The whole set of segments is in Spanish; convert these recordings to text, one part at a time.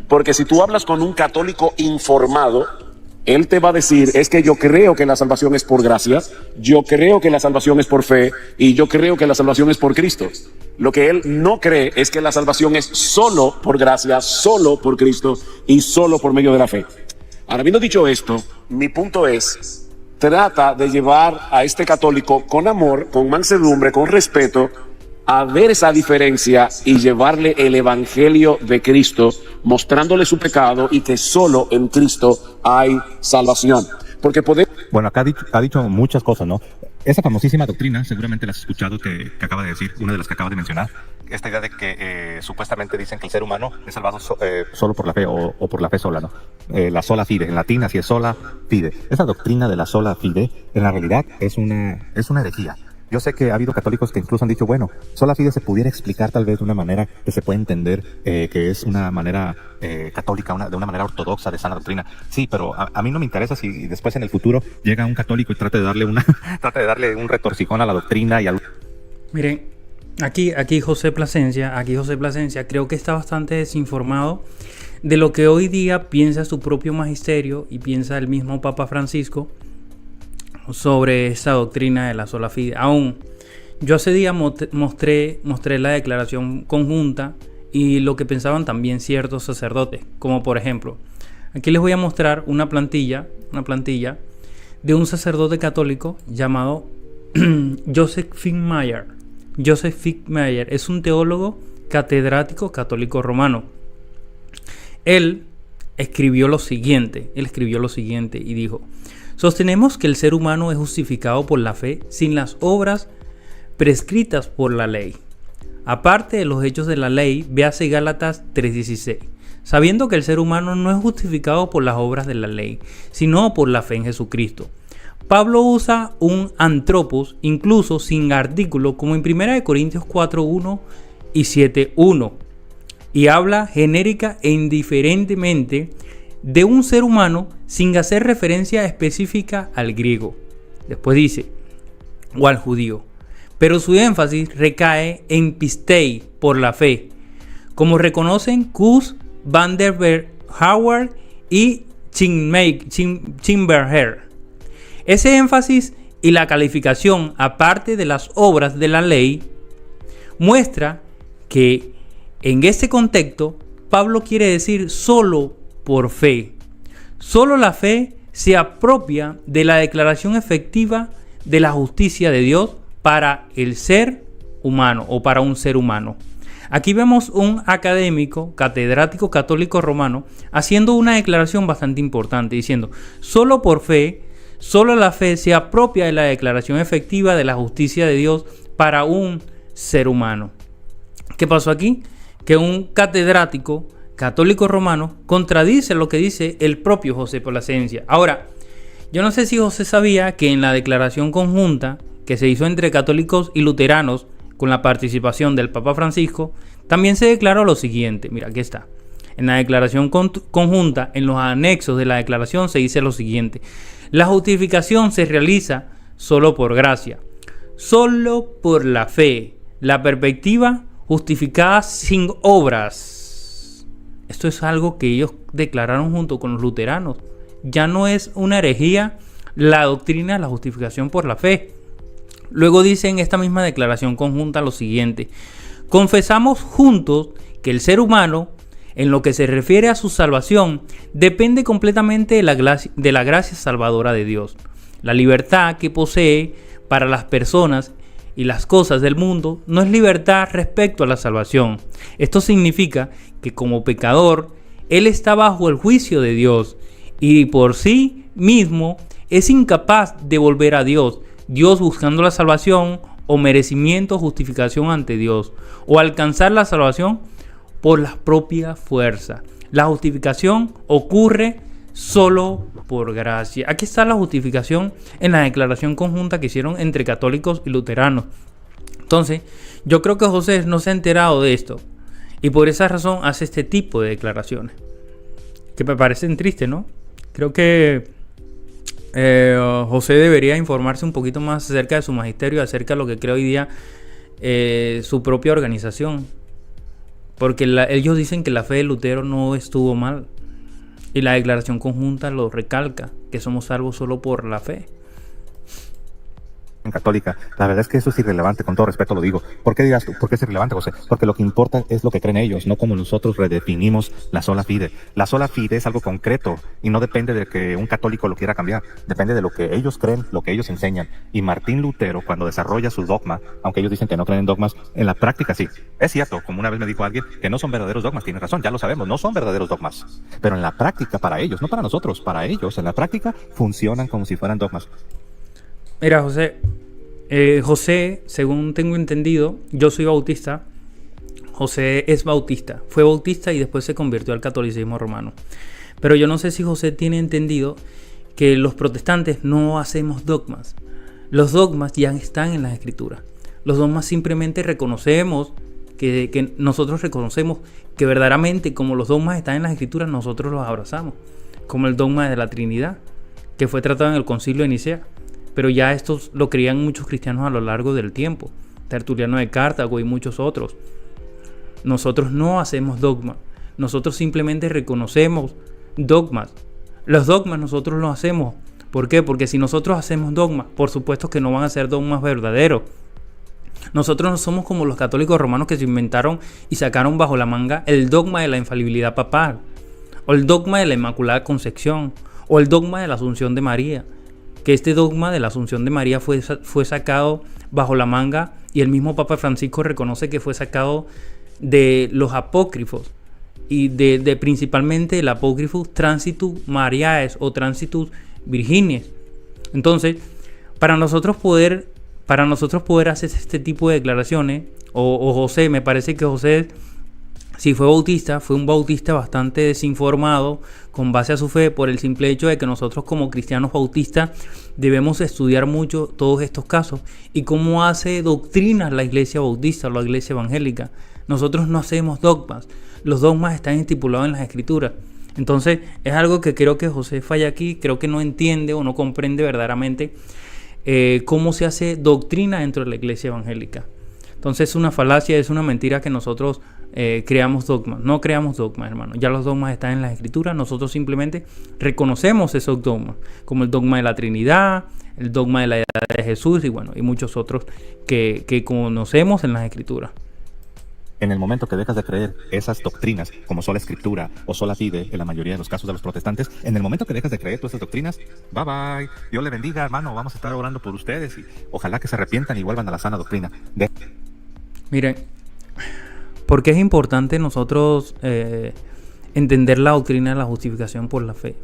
Porque si tú hablas con un católico informado, él te va a decir, es que yo creo que la salvación es por gracia, yo creo que la salvación es por fe y yo creo que la salvación es por Cristo. Lo que él no cree es que la salvación es solo por gracia, solo por Cristo y solo por medio de la fe. Ahora, habiendo dicho esto, mi punto es, trata de llevar a este católico con amor, con mansedumbre, con respeto, a ver esa diferencia y llevarle el evangelio de Cristo, mostrándole su pecado y que solo en Cristo hay salvación. Porque podemos... Bueno, acá ha dicho muchas cosas, ¿no? Esa famosísima doctrina, seguramente la has escuchado que acaba de decir, una de las que acaba de mencionar. Esta idea de que supuestamente dicen que el ser humano es salvado solo por la fe o por la fe sola, ¿no? La sola fide, en latín así es sola fide. Esa doctrina de la sola fide, en la realidad es una herejía. Yo sé que ha habido católicos que incluso han dicho, bueno, sola fide se pudiera explicar tal vez de una manera que se puede entender que es una manera católica, de una manera ortodoxa de sana doctrina. Sí, pero a mí no me interesa si después en el futuro llega un católico y trate de darle un retorcijón a la doctrina y al... Miren, aquí José Plasencia creo que está bastante desinformado de lo que hoy día piensa su propio magisterio y piensa el mismo Papa Francisco sobre esta doctrina de la sola fide. Aún, yo hace días mostré la declaración conjunta y lo que pensaban también ciertos sacerdotes, como por ejemplo, aquí les voy a mostrar una plantilla de un sacerdote católico llamado Joseph Finkmayer. Joseph Finkmayer es un teólogo catedrático católico romano. Él escribió lo siguiente y dijo: sostenemos que el ser humano es justificado por la fe sin las obras prescritas por la ley. Aparte de los hechos de la ley, véase Gálatas 3:16, sabiendo que el ser humano no es justificado por las obras de la ley, sino por la fe en Jesucristo. Pablo usa un antropos, incluso sin artículo, como en 1 Corintios 4:1 y 7:1, y habla genérica e indiferentemente de un ser humano sin hacer referencia específica al griego. Después dice, o al judío, pero su énfasis recae en pistei, por la fe, como reconocen Kuss, Van der Berg, Howard y Chimberger. Ese énfasis y la calificación, aparte de las obras de la ley, muestra que en este contexto Pablo quiere decir solo por fe. Solo la fe se apropia de la declaración efectiva de la justicia de Dios para el ser humano o para un ser humano. Aquí vemos un académico, catedrático católico romano, haciendo una declaración bastante importante, diciendo, solo por fe, solo la fe se apropia de la declaración efectiva de la justicia de Dios para un ser humano. ¿Qué pasó aquí? Que un catedrático católico romano contradice lo que dice el propio José Plasencia. Ahora, yo no sé si José sabía que en la declaración conjunta que se hizo entre católicos y luteranos con la participación del Papa Francisco, también se declaró lo siguiente. Mira, aquí está. En la declaración conjunta, en los anexos de la declaración se dice lo siguiente: la justificación se realiza solo por gracia, solo por la fe, la perspectiva justificada sin obras. Esto es algo que ellos declararon junto con los luteranos. Ya no es una herejía la doctrina de la justificación por la fe. Luego dice en esta misma declaración conjunta lo siguiente: confesamos juntos que el ser humano, en lo que se refiere a su salvación, depende completamente de la gracia salvadora de Dios. La libertad que posee para las personas y las cosas del mundo no es libertad respecto a la salvación. Esto significa que como pecador, él está bajo el juicio de Dios y por sí mismo es incapaz de volver a Dios. Dios buscando la salvación o merecimiento o justificación ante Dios, o alcanzar la salvación por la propia fuerza. La justificación ocurre solo por gracia. Aquí está la justificación en la declaración conjunta que hicieron entre católicos y luteranos. Entonces, yo creo que José no se ha enterado de esto y por esa razón hace este tipo de declaraciones que me parecen tristes, ¿no? Creo que José debería informarse un poquito más acerca de su magisterio, acerca de lo que cree hoy día su propia organización. Porque ellos dicen que la fe de Lutero no estuvo mal. Y la declaración conjunta lo recalca, que somos salvos solo por la fe. Católica, la verdad es que eso es irrelevante, con todo respeto lo digo. ¿Por qué dirás tú? ¿Por qué es irrelevante, José? Porque lo que importa es lo que creen ellos, no como nosotros redefinimos la sola fide. La sola fide es algo concreto y no depende de que un católico lo quiera cambiar, depende de lo que ellos creen, lo que ellos enseñan. Y Martín Lutero, cuando desarrolla su dogma, aunque ellos dicen que no creen en dogmas, en la práctica sí. Es cierto, como una vez me dijo alguien, que no son verdaderos dogmas, tiene razón, ya lo sabemos, no son verdaderos dogmas. Pero en la práctica, para ellos, no para nosotros, para ellos, en la práctica funcionan como si fueran dogmas. Mira, José, según tengo entendido, yo soy bautista. José es bautista, fue bautista y después se convirtió al catolicismo romano. Pero yo no sé si José tiene entendido que los protestantes no hacemos dogmas. Los dogmas ya están en las escrituras. Los dogmas simplemente reconocemos que nosotros reconocemos que verdaderamente, como los dogmas están en las escrituras, nosotros los abrazamos. Como el dogma de la Trinidad, que fue tratado en el Concilio de Nicea. Pero ya estos lo creían muchos cristianos a lo largo del tiempo. Tertuliano de Cartago y muchos otros. Nosotros no hacemos dogmas. Nosotros simplemente reconocemos dogmas. Los dogmas nosotros los hacemos. ¿Por qué? Porque si nosotros hacemos dogmas, por supuesto que no van a ser dogmas verdaderos. Nosotros no somos como los católicos romanos que se inventaron y sacaron bajo la manga el dogma de la infalibilidad papal, o el dogma de la Inmaculada Concepción, o el dogma de la Asunción de María. Que este dogma de la Asunción de María fue sacado bajo la manga, y el mismo Papa Francisco reconoce que fue sacado de los apócrifos, y de principalmente el apócrifo Transitus Mariae o Transitus Virginies. Entonces, para nosotros poder hacer este tipo de declaraciones, o José, me parece que José, si fue bautista, fue un bautista bastante desinformado con base a su fe, por el simple hecho de que nosotros como cristianos bautistas debemos estudiar mucho todos estos casos y cómo hace doctrinas la iglesia bautista o la iglesia evangélica. Nosotros no hacemos dogmas, los dogmas están estipulados en las escrituras. Entonces es algo que creo que José falla aquí, creo que no entiende o no comprende verdaderamente cómo se hace doctrina dentro de la iglesia evangélica. Entonces es una falacia, es una mentira que nosotros creamos dogmas. No creamos dogmas, hermano. Ya los dogmas están en las escrituras. Nosotros simplemente reconocemos esos dogmas, como el dogma de la Trinidad, el dogma de la edad de Jesús y muchos otros que conocemos en las escrituras. En el momento que dejas de creer esas doctrinas, como sola escritura o sola fide, en la mayoría de los casos de los protestantes, en el momento que dejas de creer todas esas doctrinas, bye bye, Dios le bendiga, hermano, vamos a estar orando por ustedes y ojalá que se arrepientan y vuelvan a la sana doctrina. Miren, ¿por qué es importante nosotros entender la doctrina de la justificación por la fe?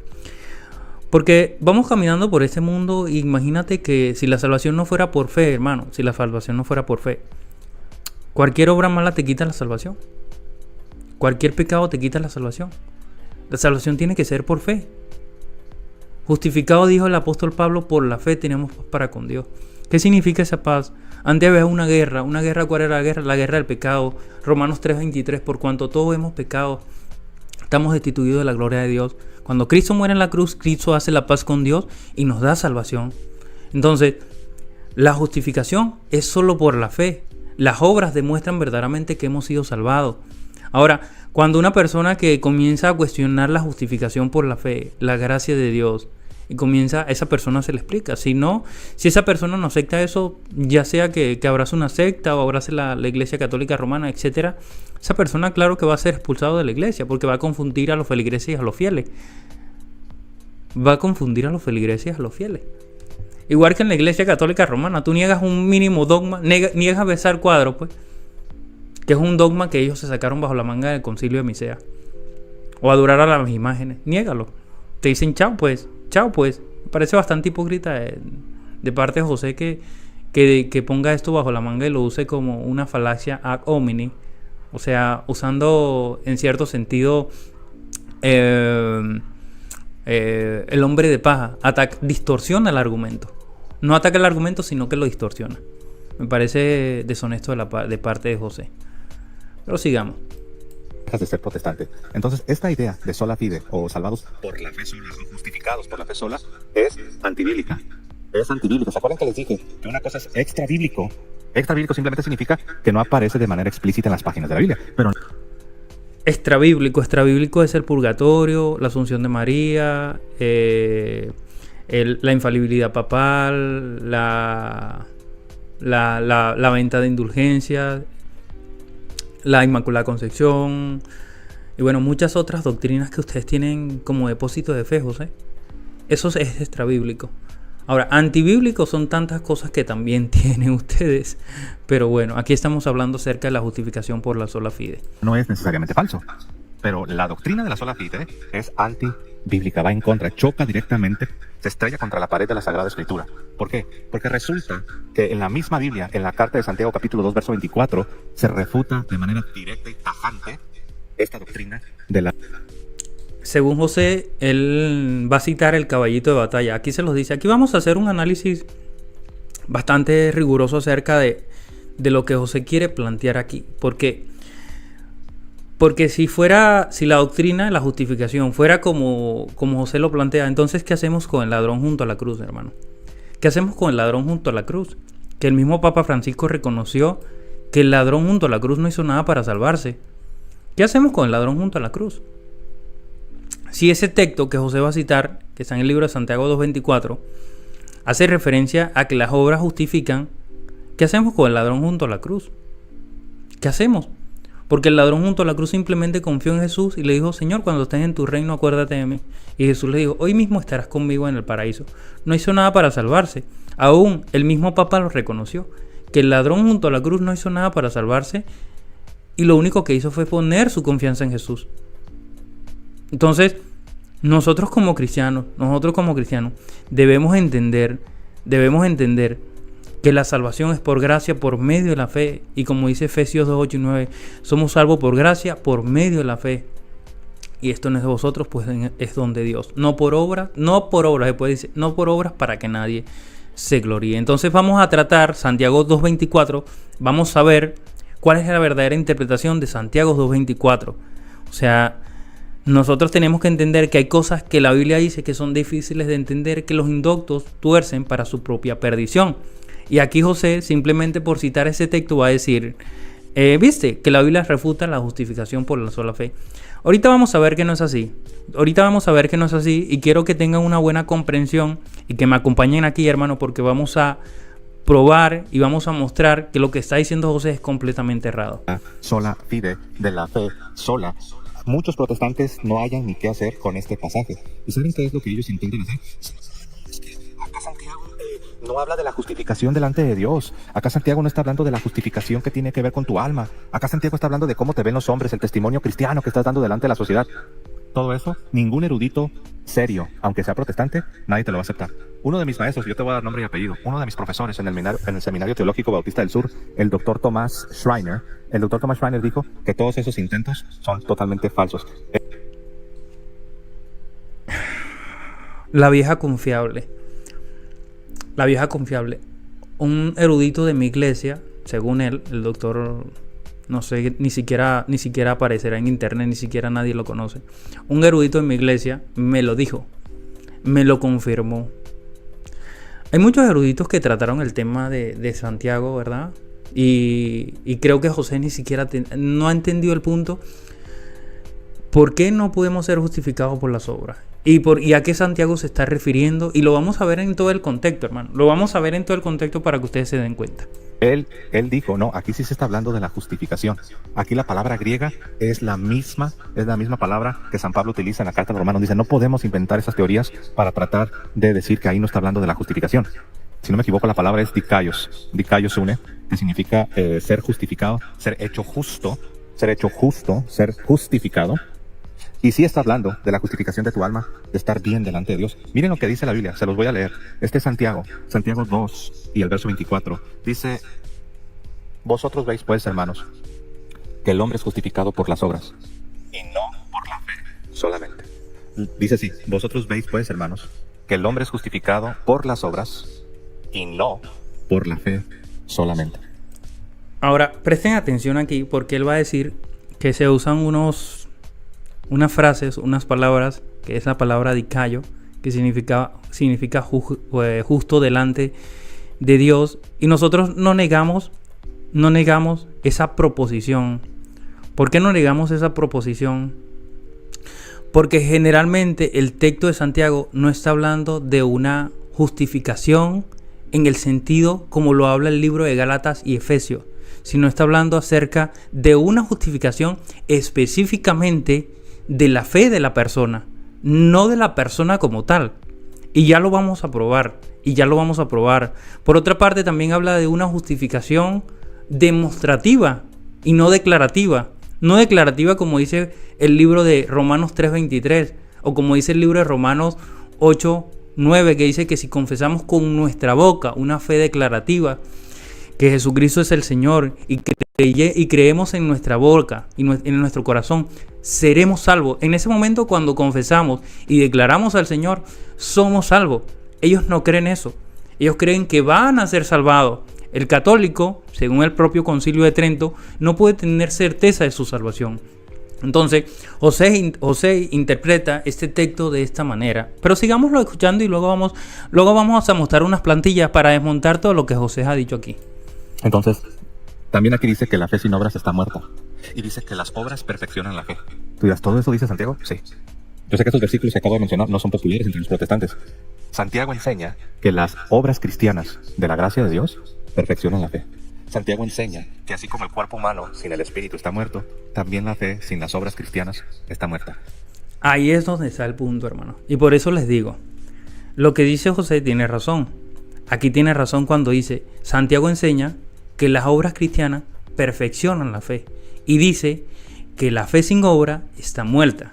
Porque vamos caminando por este mundo y imagínate que si la salvación no fuera por fe, hermano, si la salvación no fuera por fe, cualquier obra mala te quita la salvación. Cualquier pecado te quita la salvación. La salvación tiene que ser por fe. Justificado, dijo el apóstol Pablo, por la fe tenemos paz para con Dios. ¿Qué significa esa paz? Antes había una guerra. ¿Cuál era la guerra? La guerra del pecado. Romanos 3:23, por cuanto todos hemos pecado, estamos destituidos de la gloria de Dios. Cuando Cristo muere en la cruz, Cristo hace la paz con Dios y nos da salvación. Entonces, la justificación es solo por la fe. Las obras demuestran verdaderamente que hemos sido salvados. Ahora, cuando una persona que comienza a cuestionar la justificación por la fe, la gracia de Dios, y a esa persona se le explica. Si esa persona no acepta eso, ya sea que abrace una secta o abrace la iglesia católica romana, etcétera, esa persona, claro que va a ser expulsado de la iglesia, porque va a confundir a los feligreses y a los fieles. Igual que en la iglesia católica romana, tú niegas un mínimo dogma, niegas besar cuadros, pues, que es un dogma que ellos se sacaron bajo la manga del Concilio de Nicea, o adorar a las imágenes, niégalo. Te dicen chao pues. Me parece bastante hipócrita de parte de José que ponga esto bajo la manga y lo use como una falacia ad hominem, o sea, usando en cierto sentido el hombre de paja, distorsiona el argumento. No ataca el argumento, sino que lo distorsiona. Me parece deshonesto de parte de José. Pero sigamos. De ser protestante. Entonces, esta idea de sola fide o salvados por la fe sola o justificados por la fe sola es antibíblica. Es antibíblica. ¿Se acuerdan que les dije que una cosa es extra bíblico? Extra bíblico simplemente significa que no aparece de manera explícita en las páginas de la Biblia. Pero extrabíblico es el purgatorio, la Asunción de María, la infalibilidad papal, la venta de indulgencias, la Inmaculada Concepción y bueno, muchas otras doctrinas que ustedes tienen como depósito de fe, José. Eso es extrabíblico. Ahora, antibíblicos son tantas cosas que también tienen ustedes, pero bueno, aquí estamos hablando acerca de la justificación por la sola fide. No es necesariamente falso, pero la doctrina de la sola fide es antibíblica, va en contra, choca directamente, se estrella contra la pared de la Sagrada Escritura. ¿Por qué? Porque resulta que en la misma Biblia, en la carta de Santiago capítulo 2, verso 24, se refuta de manera directa y tajante esta doctrina de la... Según José, él va a citar el caballito de batalla. Aquí se los dice. Aquí vamos a hacer un análisis bastante riguroso acerca de lo que José quiere plantear aquí. Porque si la doctrina de la justificación fuera como José lo plantea, entonces ¿qué hacemos con el ladrón junto a la cruz, hermano? ¿Qué hacemos con el ladrón junto a la cruz? Que el mismo Papa Francisco reconoció que el ladrón junto a la cruz no hizo nada para salvarse. ¿Qué hacemos con el ladrón junto a la cruz? Si ese texto que José va a citar, que está en el libro de Santiago 2.24, hace referencia a que las obras justifican, ¿qué hacemos con el ladrón junto a la cruz? ¿Qué hacemos? Porque el ladrón junto a la cruz simplemente confió en Jesús y le dijo: Señor, cuando estés en tu reino, acuérdate de mí. Y Jesús le dijo: hoy mismo estarás conmigo en el paraíso. No hizo nada para salvarse. Aún el mismo Papa lo reconoció, que el ladrón junto a la cruz no hizo nada para salvarse y lo único que hizo fue poner su confianza en Jesús. Entonces, nosotros como cristianos, debemos entender que la salvación es por gracia, por medio de la fe. Y como dice Efesios 2, 8 y 9, somos salvos por gracia, por medio de la fe. Y esto no es de vosotros, pues es don de Dios. No por obras, después dice, no por obras para que nadie se gloríe. Entonces vamos a tratar Santiago 2.24, vamos a ver cuál es la verdadera interpretación de Santiago 2.24. O sea, nosotros tenemos que entender que hay cosas que la Biblia dice que son difíciles de entender, que los indoctos tuercen para su propia perdición. Y aquí José, simplemente por citar ese texto, va a decir, viste, que la Biblia refuta la justificación por la sola fe. Ahorita vamos a ver que no es así. Y quiero que tengan una buena comprensión y que me acompañen aquí, hermano, porque vamos a probar y vamos a mostrar que lo que está diciendo José es completamente errado. Sola fide, de la fe sola. Muchos protestantes no hayan ni qué hacer con este pasaje. ¿Y saben qué es lo que ellos intentan hacer? Es que acá Santiago no habla de la justificación delante de Dios. Acá Santiago no está hablando de la justificación que tiene que ver con tu alma. Acá Santiago está hablando de cómo te ven los hombres, el testimonio cristiano que estás dando delante de la sociedad. Todo eso, ningún erudito serio, aunque sea protestante, nadie te lo va a aceptar. Uno de mis maestros, yo te voy a dar nombre y apellido, uno de mis profesores en el Seminario Teológico Bautista del Sur, el doctor Thomas Schreiner, dijo que todos esos intentos son totalmente falsos. La vieja confiable. Un erudito de mi iglesia, según él, el doctor, no sé, ni siquiera aparecerá en internet, ni siquiera nadie lo conoce. Un erudito de mi iglesia me lo dijo, me lo confirmó. Hay muchos eruditos que trataron el tema de Santiago, ¿verdad? Y creo que José ni siquiera no ha entendido el punto. ¿Por qué no podemos ser justificados por las obras? ¿Y a qué Santiago se está refiriendo? Y lo vamos a ver en todo el contexto, hermano. Lo vamos a ver en todo el contexto para que ustedes se den cuenta. Él dijo, no, aquí sí se está hablando de la justificación. Aquí la palabra griega es la misma palabra que San Pablo utiliza en la carta a los Romanos. Dice, no podemos inventar esas teorías para tratar de decir que ahí no está hablando de la justificación. Si no me equivoco, la palabra es dikaios. Dikaios une, que significa ser justificado, ser hecho justo, ser justificado. Y sí está hablando de la justificación de tu alma, de estar bien delante de Dios. Miren lo que dice la Biblia, se los voy a leer. Este es Santiago 2 y el verso 24. Dice, vosotros veis pues, hermanos, que el hombre es justificado por las obras y no por la fe solamente. Dice así, vosotros veis pues, hermanos, que el hombre es justificado por las obras y no por la fe solamente. Ahora, presten atención aquí porque él va a decir que se usan unas frases, unas palabras, que es la palabra dikaio, que significa justo delante de Dios. Y nosotros no negamos esa proposición, ¿Por qué no negamos esa proposición? Porque generalmente el texto de Santiago no está hablando de una justificación en el sentido como lo habla el libro de Gálatas y Efesios, sino está hablando acerca de una justificación específicamente de la fe de la persona, no de la persona como tal. Y ya lo vamos a probar, Por otra parte, también habla de una justificación demostrativa y no declarativa. No declarativa como dice el libro de Romanos 3:23 o como dice el libro de Romanos 8:9, que dice que si confesamos con nuestra boca una fe declarativa que Jesucristo es el Señor y creemos en nuestra boca y en nuestro corazón, seremos salvos. En ese momento, cuando confesamos y declaramos al Señor, somos salvos. Ellos no creen eso. Ellos creen que van a ser salvados. El católico, según el propio Concilio de Trento, no puede tener certeza de su salvación. Entonces, José interpreta este texto de esta manera. Pero sigámoslo escuchando y luego vamos a mostrar unas plantillas para desmontar todo lo que José ha dicho aquí. Entonces, también aquí dice que la fe sin obras está muerta. Y dice que las obras perfeccionan la fe. ¿Tú dirás, todo eso dice Santiago? Sí. Yo sé que estos versículos que acabo de mencionar no son populares entre los protestantes. Santiago enseña que las obras cristianas de la gracia de Dios perfeccionan la fe. Santiago enseña que así como el cuerpo humano sin el espíritu está muerto, también la fe sin las obras cristianas está muerta. Ahí es donde está el punto, hermano. Y por eso les digo, lo que dice José tiene razón. Aquí tiene razón cuando dice, Santiago enseña que las obras cristianas perfeccionan la fe. Y dice que la fe sin obra está muerta.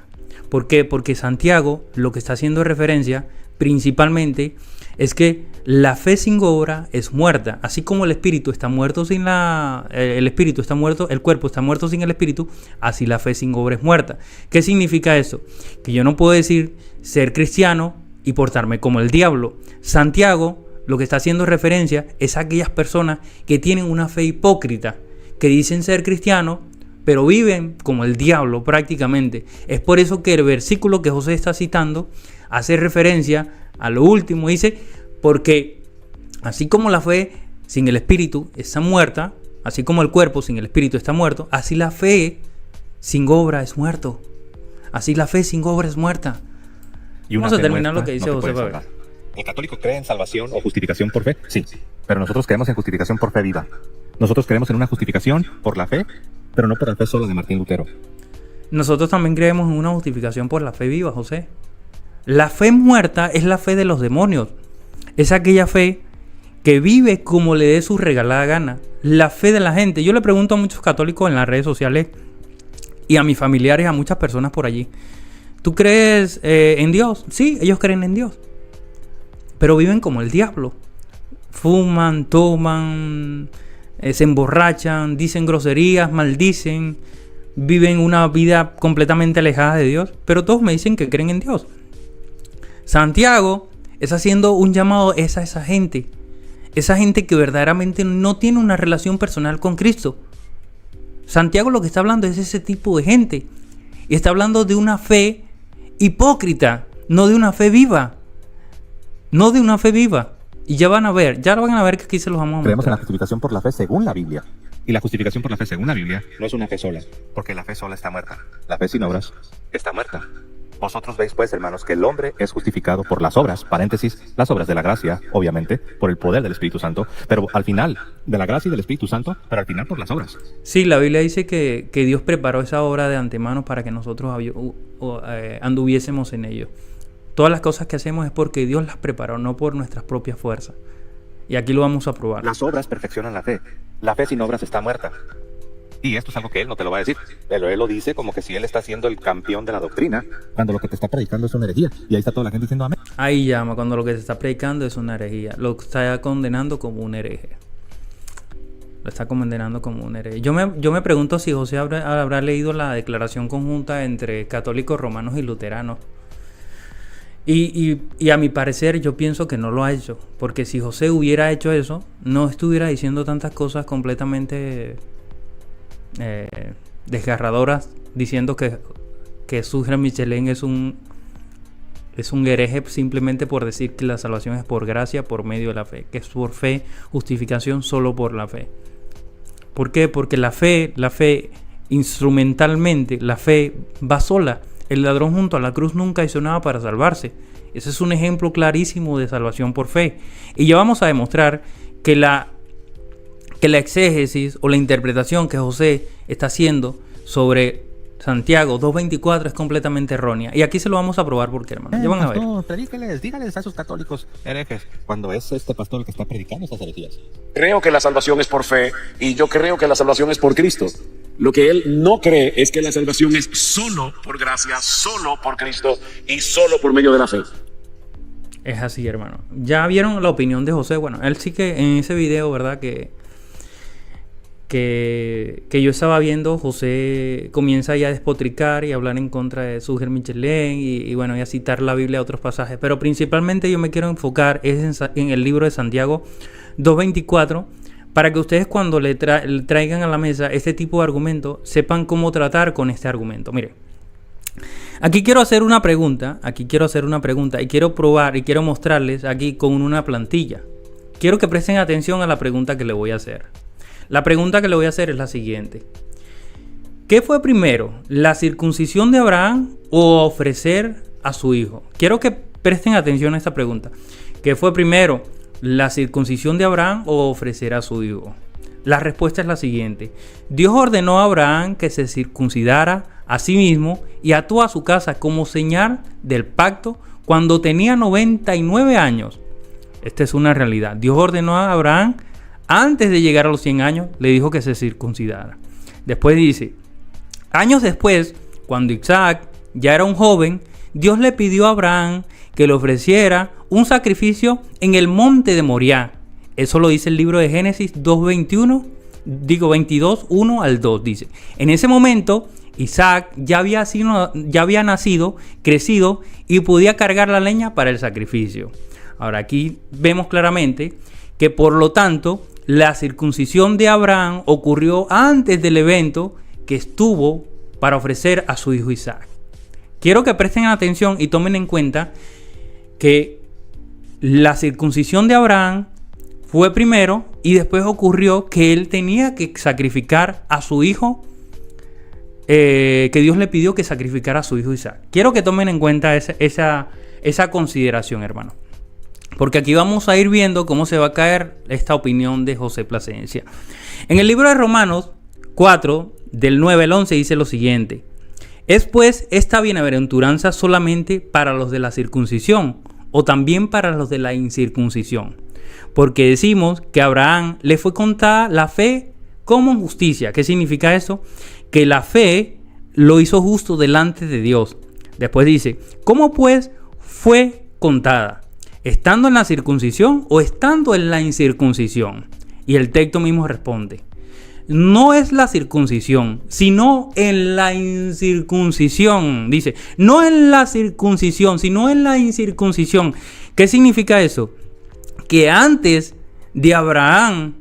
¿Por qué? Porque Santiago lo que está haciendo referencia principalmente es que la fe sin obra es muerta. Así como el espíritu está muerto sin el espíritu está muerto, el cuerpo está muerto sin el espíritu, así la fe sin obra es muerta. ¿Qué significa eso? Que yo no puedo decir ser cristiano y portarme como el diablo. Santiago lo que está haciendo referencia es a aquellas personas que tienen una fe hipócrita, que dicen ser cristianos, pero viven como el diablo prácticamente. Es por eso que el versículo que José está citando hace referencia a lo último. Dice, porque así como la fe sin el espíritu está muerta, así como el cuerpo sin el espíritu está muerto, así la fe sin obra es muerto. Así la fe sin obra es muerta. Y una Vamos a fe terminar muerta lo que dice no te José puede Pablo. salvar. ¿El católico cree en salvación o justificación por fe? Sí, pero nosotros creemos en justificación por fe viva. Nosotros creemos en una justificación por la fe, pero no por la fe solo de Martín Lutero. Nosotros también creemos en una justificación por la fe viva, José. La fe muerta es la fe de los demonios. Es aquella fe que vive como le dé su regalada gana. La fe de la gente. Yo le pregunto a muchos católicos en las redes sociales y a mis familiares, a muchas personas por allí. ¿Tú crees en Dios? Sí, ellos creen en Dios. Pero viven como el diablo. Fuman, toman, se emborrachan, dicen groserías, maldicen. Viven una vida completamente alejada de Dios. Pero todos me dicen que creen en Dios. Santiago es haciendo un llamado a esa gente. Esa gente que verdaderamente no tiene una relación personal con Cristo. Santiago lo que está hablando es ese tipo de gente. Y está hablando de una fe hipócrita, no de una fe viva. No de una fe viva. Y ya van a ver que aquí se los vamos a Creemos en la mostrar. justificación por la fe según la Biblia. Y la justificación por la fe según la Biblia no es una fe sola, porque la fe sola está muerta. La fe sin obras está muerta. Vosotros veis pues, hermanos, que el hombre es justificado por las obras, paréntesis, las obras de la gracia, obviamente, por el poder del Espíritu Santo, pero al final, de la gracia y del Espíritu Santo, pero al final por las obras. Sí, la Biblia dice que Dios preparó esa obra de antemano para que nosotros anduviésemos en ello. Todas las cosas que hacemos es porque Dios las preparó, no por nuestras propias fuerzas. Y aquí lo vamos a probar. Las obras perfeccionan la fe. La fe sin obras está muerta. Y esto es algo que él no te lo va a decir. Pero él lo dice como que si él está siendo el campeón de la doctrina, cuando lo que te está predicando es una herejía. Y ahí está toda la gente diciendo amén. Ahí llama cuando lo que se está predicando es una herejía. Lo está condenando como un hereje. Lo está condenando como un hereje. Yo me pregunto si José habrá leído la declaración conjunta entre católicos romanos y luteranos. Y a mi parecer yo pienso que no lo ha hecho. Porque si José hubiera hecho eso, no estuviera diciendo tantas cosas completamente desgarradoras, diciendo que Sujra Michelén es un hereje simplemente por decir que la salvación es por gracia, por medio de la fe, que es por fe, justificación solo por la fe. ¿Por qué? Porque la fe instrumentalmente, la fe va sola. El ladrón junto a la cruz nunca hizo nada para salvarse. Ese es un ejemplo clarísimo de salvación por fe. Y ya vamos a demostrar que la exégesis o la interpretación que José está haciendo sobre Santiago 2.24 es completamente errónea. Y aquí se lo vamos a probar porque, hermano, ya van a ver. Dígales a esos católicos herejes cuando es este pastor el que está predicando estas herejías. Creo que la salvación es por fe y yo creo que la salvación es por Cristo. Lo que él no cree es que la salvación es solo por gracia, solo por Cristo y solo por medio de la fe. Es así, hermano. Ya vieron la opinión de José. Bueno, él sí que en ese video, ¿verdad? Que yo estaba viendo, José comienza ya a despotricar y a hablar en contra de Suger Michelén y bueno, y a citar la Biblia a otros pasajes. Pero principalmente yo me quiero enfocar en el libro de Santiago 2.24, para que ustedes cuando le traigan a la mesa este tipo de argumento, sepan cómo tratar con este argumento. Mire, aquí quiero hacer una pregunta, y quiero probar y quiero mostrarles aquí con una plantilla. Quiero que presten atención a la pregunta que le voy a hacer. La pregunta que le voy a hacer es la siguiente. ¿Qué fue primero, la circuncisión de Abraham o ofrecer a su hijo? Quiero que presten atención a esta pregunta. ¿Qué fue primero, la circuncisión de Abraham o ofrecer a su hijo? La respuesta es la siguiente. Dios ordenó a Abraham que se circuncidara a sí mismo y a toda su casa como señal del pacto cuando tenía 99 años. Esta es una realidad. Dios ordenó a Abraham, antes de llegar a los 100 años, le dijo que se circuncidara. Después dice, años después, cuando Isaac ya era un joven, Dios le pidió a Abraham que le ofreciera un sacrificio en el monte de Moriah. Eso lo dice el libro de Génesis 22, 1 al 2. Dice, en ese momento, Isaac ya había nacido, crecido y podía cargar la leña para el sacrificio. Ahora aquí vemos claramente que por lo tanto la circuncisión de Abraham ocurrió antes del evento que estuvo para ofrecer a su hijo Isaac. Quiero que presten atención y tomen en cuenta que la circuncisión de Abraham fue primero y después ocurrió que él tenía que sacrificar a su hijo, que Dios le pidió que sacrificara a su hijo Isaac. Quiero que tomen en cuenta esa consideración, hermano. Porque aquí vamos a ir viendo cómo se va a caer esta opinión de José Plasencia. En el libro de Romanos 4, del 9 al 11, dice lo siguiente. ¿Es pues esta bienaventuranza solamente para los de la circuncisión o también para los de la incircuncisión? Porque decimos que a Abraham le fue contada la fe como justicia. ¿Qué significa eso? Que la fe lo hizo justo delante de Dios. Después dice, ¿cómo pues fue contada? ¿Estando en la circuncisión o estando en la incircuncisión? Y el texto mismo responde, no es la circuncisión, sino en la incircuncisión. Dice, no en la circuncisión, sino en la incircuncisión. ¿Qué significa eso? Que antes de Abraham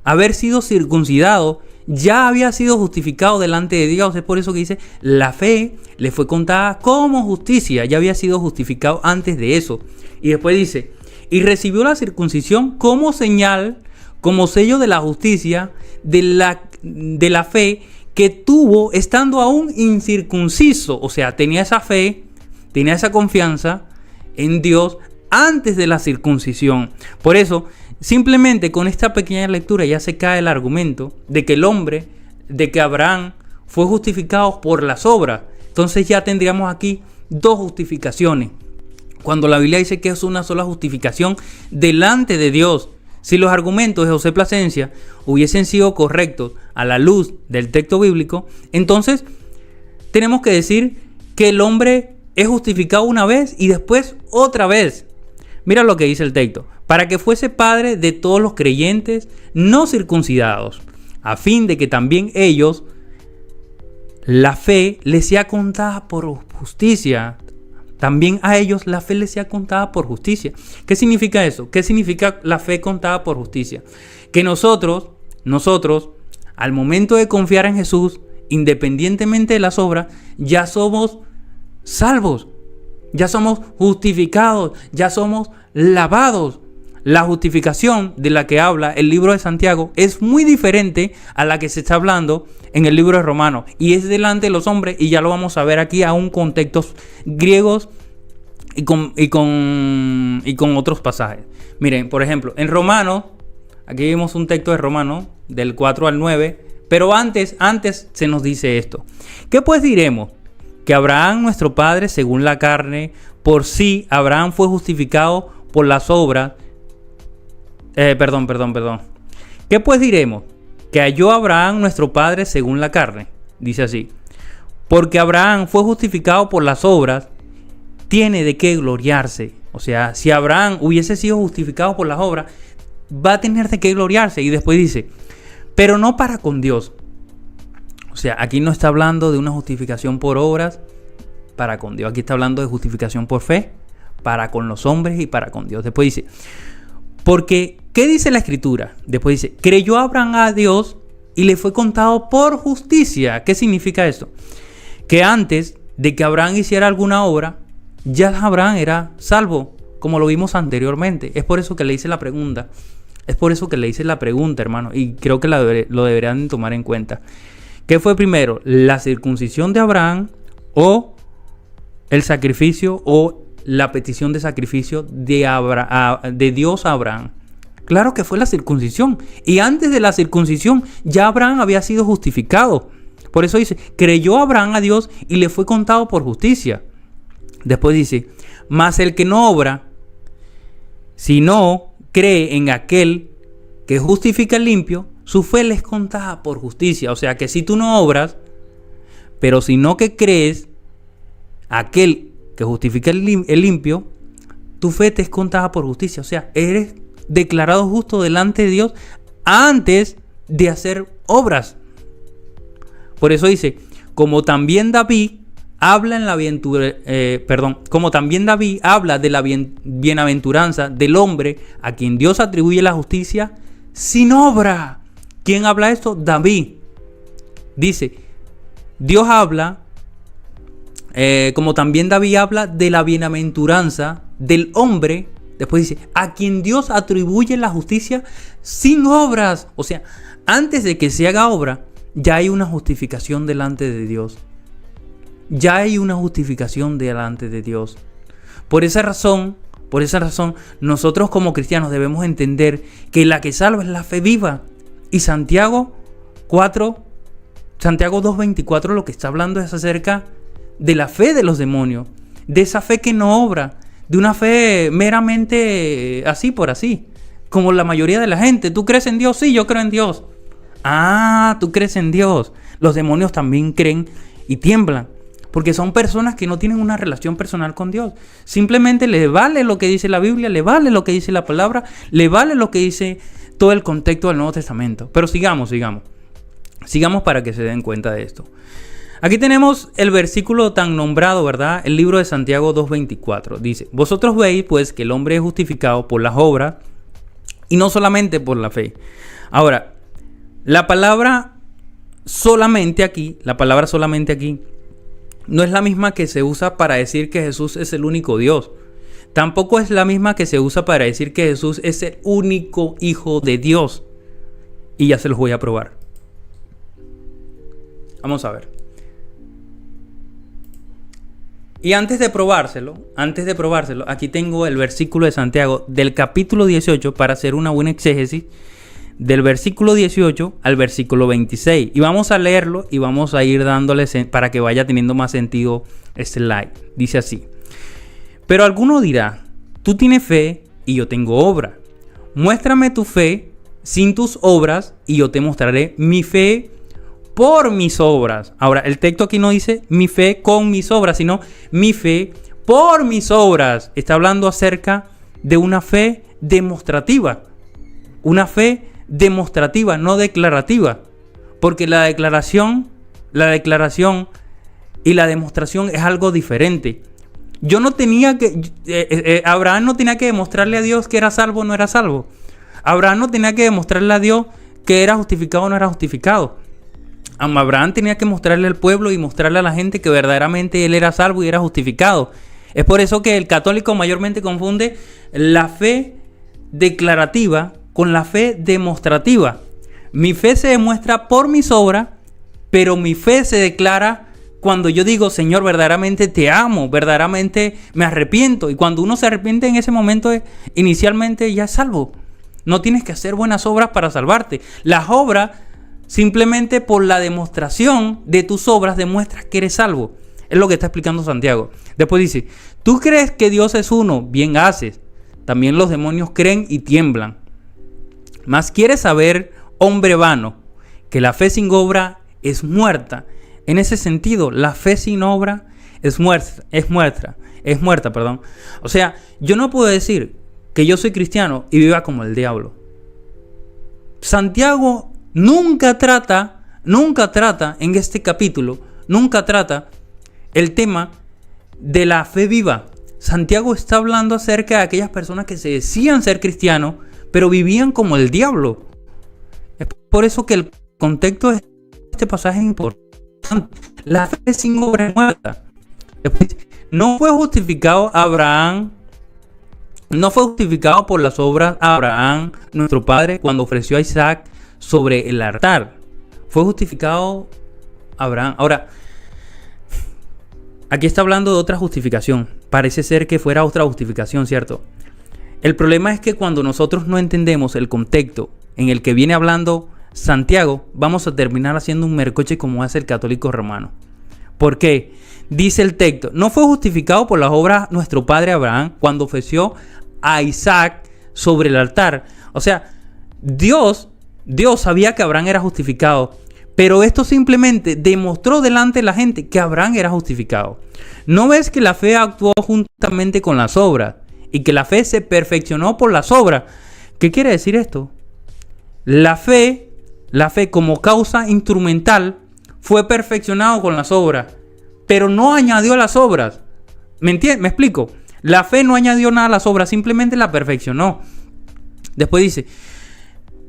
haber sido circuncidado, ya había sido justificado delante de Dios. Es por eso que dice, la fe le fue contada como justicia. Ya había sido justificado antes de eso. Y después dice, y recibió la circuncisión como señal, como sello de la justicia, de la fe que tuvo estando aún incircunciso. O sea, tenía esa fe, tenía esa confianza en Dios antes de la circuncisión. Por eso, simplemente con esta pequeña lectura ya se cae el argumento de que de que Abraham fue justificado por las obras. Entonces ya tendríamos aquí dos justificaciones. Cuando la Biblia dice que es una sola justificación delante de Dios. Si los argumentos de José Plasencia hubiesen sido correctos a la luz del texto bíblico, entonces tenemos que decir que el hombre es justificado una vez y después otra vez. Mira lo que dice el texto. Para que fuese padre de todos los creyentes no circuncidados, a fin de que también ellos, la fe les sea contada por justicia. También a ellos la fe les sea contada por justicia. ¿Qué significa eso? ¿Qué significa la fe contada por justicia? Que nosotros, al momento de confiar en Jesús, independientemente de las obras, ya somos salvos, ya somos justificados, ya somos lavados. la justificación de la que habla el libro de Santiago es muy diferente a la que se está hablando en el libro de Romanos. Y es delante de los hombres, y ya lo vamos a ver aquí, aún con textos griegos y con otros pasajes. Miren, por ejemplo, en Romanos, aquí vemos un texto de Romanos, del 4 al 9, pero antes se nos dice esto. ¿Qué pues diremos? Que Abraham, nuestro padre, según la carne, por sí, Abraham fue justificado por las obras. Perdón. ¿Qué pues diremos? Que halló Abraham, nuestro padre, según la carne. Dice así. Porque Abraham fue justificado por las obras, tiene de qué gloriarse. O sea, si Abraham hubiese sido justificado por las obras, va a tener de qué gloriarse. Y después dice, pero no para con Dios. O sea, aquí no está hablando de una justificación por obras para con Dios. Aquí está hablando de justificación por fe para con los hombres y para con Dios. Después dice, porque, ¿qué dice la Escritura? Después dice, creyó Abraham a Dios y le fue contado por justicia. ¿Qué significa esto? Que antes de que Abraham hiciera alguna obra, ya Abraham era salvo, como lo vimos anteriormente. Es por eso que le hice la pregunta. Hermano, y creo que lo deberían tomar en cuenta. ¿Qué fue primero? ¿La circuncisión de Abraham o el sacrificio o la petición de sacrificio de Dios a Abraham? Claro que fue la circuncisión. Y antes de la circuncisión ya Abraham había sido justificado. Por eso dice, creyó Abraham a Dios y le fue contado por justicia. Después dice, mas el que no obra, si no cree en aquel que justifica el limpio, su fe le es contada por justicia. O sea que si tú no obras, pero si no que crees aquel que justifica el limpio, tu fe te es contada por justicia. O sea, eres declarado justo delante de Dios antes de hacer obras. Por eso dice, como también David habla de la bienaventuranza del hombre a quien Dios atribuye la justicia sin obra. ¿Quién habla esto? David. Dice, Dios habla, como también David habla de la bienaventuranza del hombre. Después dice, a quien Dios atribuye la justicia sin obras. O sea, antes de que se haga obra, ya hay una justificación delante de Dios. Ya hay una justificación delante de Dios. Por esa razón, nosotros como cristianos debemos entender que la que salva es la fe viva. Y Santiago 2:24 lo que está hablando es acerca de la fe de los demonios. De esa fe que no obra. De una fe meramente así por así. Como la mayoría de la gente. ¿Tú crees en Dios? Sí, yo creo en Dios. Ah, tú crees en Dios. Los demonios también creen y tiemblan. Porque son personas que no tienen una relación personal con Dios. Simplemente les vale lo que dice la Biblia, les vale lo que dice la palabra, les vale lo que dice todo el contexto del Nuevo Testamento. Pero sigamos para que se den cuenta de esto. Aquí tenemos el versículo tan nombrado, ¿verdad? El libro de Santiago 2:24. Dice, vosotros veis pues que el hombre es justificado por las obras y no solamente por la fe. Ahora, la palabra solamente aquí no es la misma que se usa para decir que Jesús es el único Dios. Tampoco es la misma que se usa para decir que Jesús es el único Hijo de Dios. Y ya se los voy a probar. Vamos a ver. Y antes de probárselo, aquí tengo el versículo de Santiago del capítulo 18 para hacer una buena exégesis. Del versículo 18 al versículo 26. Y vamos a leerlo y vamos a ir dándole para que vaya teniendo más sentido este slide. Dice así. Pero alguno dirá, tú tienes fe y yo tengo obra. Muéstrame tu fe sin tus obras y yo te mostraré mi fe por mis obras. Ahora, el texto aquí no dice mi fe con mis obras, sino mi fe por mis obras. Está hablando acerca de una fe demostrativa. Una fe demostrativa, no declarativa, porque la declaración y la demostración es algo diferente. Abraham no tenía que demostrarle a Dios que era salvo o no era salvo. Abraham no tenía que demostrarle a Dios que era justificado o no era justificado. Abraham tenía que mostrarle al pueblo y mostrarle a la gente que verdaderamente él era salvo y era justificado. Es por eso que el católico mayormente confunde la fe declarativa con la fe demostrativa. Mi fe se demuestra por mis obras, pero mi fe se declara cuando yo digo, Señor, verdaderamente te amo, verdaderamente me arrepiento. Y cuando uno se arrepiente en ese momento, inicialmente ya es salvo. No tienes que hacer buenas obras para salvarte. Las obras, simplemente por la demostración de tus obras, demuestras que eres salvo. Es lo que está explicando Santiago. Después dice, tú crees que Dios es uno, bien haces. También los demonios creen y tiemblan. Mas quieres saber, hombre vano, que la fe sin obra es muerta. En ese sentido, la fe sin obra es muerta. O sea, yo no puedo decir que yo soy cristiano y viva como el diablo. Santiago nunca trata en este capítulo, nunca trata el tema de la fe viva. Santiago está hablando acerca de aquellas personas que se decían ser cristianos, pero vivían como el diablo. Es por eso que el contexto de este pasaje es importante. La fe sin obra es muerta. Después, no fue justificado por las obras Abraham, nuestro padre, cuando ofreció a Isaac sobre el altar. Fue justificado Abraham. Ahora, aquí está hablando de otra justificación. Parece ser que fuera otra justificación, ¿cierto? El problema es que cuando nosotros no entendemos el contexto en el que viene hablando Santiago, vamos a terminar haciendo un mercoche como hace el católico romano. ¿Por qué? Dice el texto, no fue justificado por las obras nuestro padre Abraham cuando ofreció a Isaac sobre el altar. O sea, Dios sabía que Abraham era justificado, pero esto simplemente demostró delante de la gente que Abraham era justificado. ¿No ves que la fe actuó juntamente con las obras y que la fe se perfeccionó por las obras? ¿Qué quiere decir esto? La fe como causa instrumental fue perfeccionado con las obras, pero no añadió a las obras. ¿Me entiendes? ¿Me explico? La fe no añadió nada a las obras, simplemente la perfeccionó. Después dice,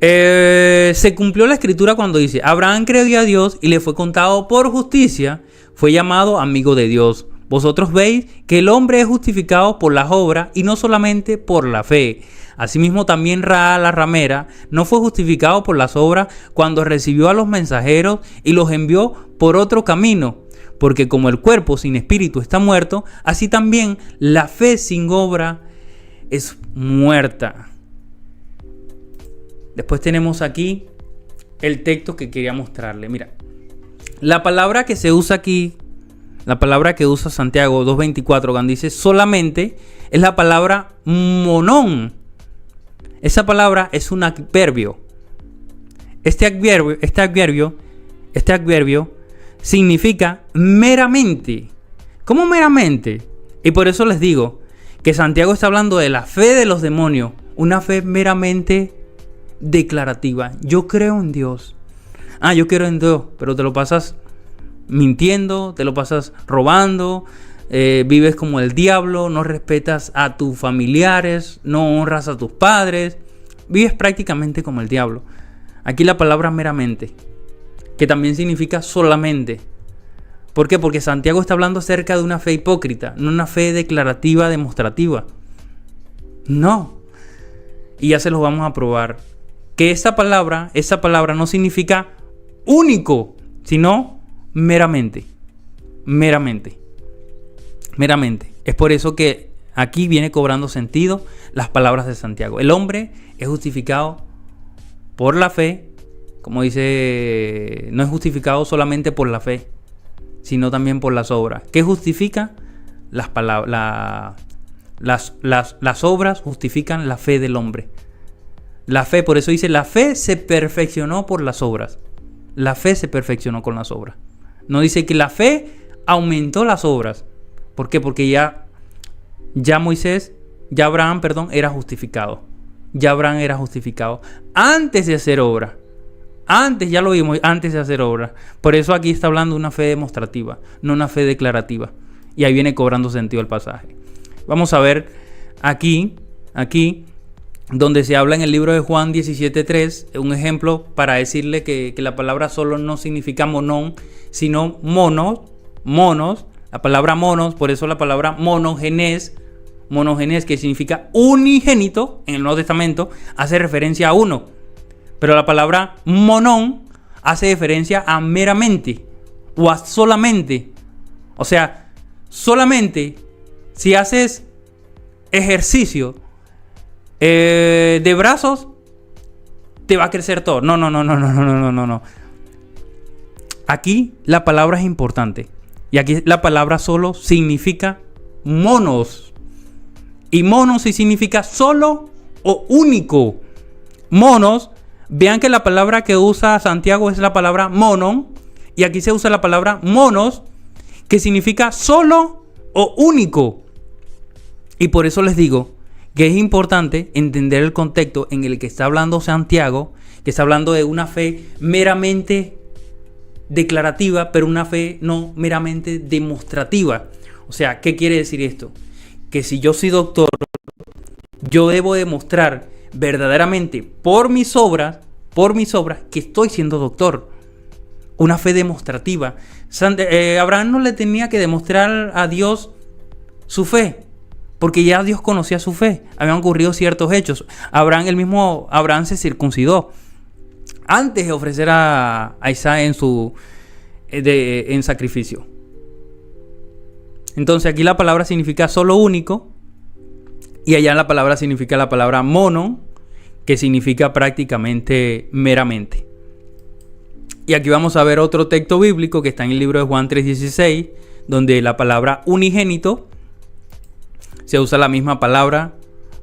se cumplió la escritura cuando dice, Abraham creyó a Dios y le fue contado por justicia, fue llamado amigo de Dios. Vosotros veis que el hombre es justificado por las obras y no solamente por la fe. Asimismo también Rahab la ramera no fue justificado por las obras cuando recibió a los mensajeros y los envió por otro camino. Porque como el cuerpo sin espíritu está muerto, así también la fe sin obra es muerta. Después tenemos aquí el texto que quería mostrarle. Mira, la palabra que se usa aquí, la palabra que usa Santiago 2.24, cuando dice solamente, es la palabra monón. Esa palabra es un adverbio. Este adverbio significa meramente. ¿Cómo meramente? Y por eso les digo que Santiago está hablando de la fe de los demonios, una fe meramente declarativa. Yo creo en Dios. Yo creo en Dios, pero te lo pasas mintiendo, te lo pasas robando, vives como el diablo, no respetas a tus familiares, no honras a tus padres, vives prácticamente como el diablo. Aquí la palabra meramente, que también significa solamente. ¿Por qué? Porque Santiago está hablando acerca de una fe hipócrita, no una fe declarativa, demostrativa. No. Y ya se los vamos a probar. Que esa palabra no significa único, sino meramente. Meramente. Es por eso que aquí viene cobrando sentido las palabras de Santiago. El hombre es justificado por la fe, como dice, no es justificado solamente por la fe, sino también por las obras. ¿Qué justifica? Las obras justifican la fe del hombre. La fe, por eso dice, la fe se perfeccionó por las obras. La fe se perfeccionó con las obras. No dice que la fe aumentó las obras. ¿Por qué? Porque ya Abraham era justificado. Ya Abraham era justificado antes de hacer obra. Antes, ya lo vimos, antes de hacer obra. Por eso aquí está hablando de una fe demostrativa, no una fe declarativa. Y ahí viene cobrando sentido el pasaje. Vamos a ver aquí, donde se habla en el libro de Juan 17.3, un ejemplo para decirle que la palabra solo no significa monón, sino monos. La palabra monos, por eso la palabra monogenes monogenes, que significa unigénito, en el Nuevo Testamento, hace referencia a uno. Pero la palabra monón hace referencia a meramente o a solamente. O sea, solamente si haces ejercicio de brazos, te va a crecer todo. No. Aquí la palabra es importante. Y aquí la palabra solo significa monos. Y monos sí significa solo o único. Monos, vean que la palabra que usa Santiago es la palabra monon. Y aquí se usa la palabra monos, que significa solo o único. Y por eso les digo que es importante entender el contexto en el que está hablando Santiago, que está hablando de una fe meramente declarativa, pero una fe no meramente demostrativa. O sea, ¿qué quiere decir esto? Que si yo soy doctor, yo debo demostrar verdaderamente por mis obras, que estoy siendo doctor. Una fe demostrativa. Abraham no le tenía que demostrar a Dios su fe, porque ya Dios conocía su fe. Habían ocurrido ciertos hechos. Abraham se circuncidó antes de ofrecer a Isaac en sacrificio. Entonces aquí la palabra significa solo único, y allá la palabra significa la palabra mono, que significa prácticamente meramente. Y aquí vamos a ver otro texto bíblico que está en el libro de Juan 3:16, donde la palabra unigénito se usa la misma palabra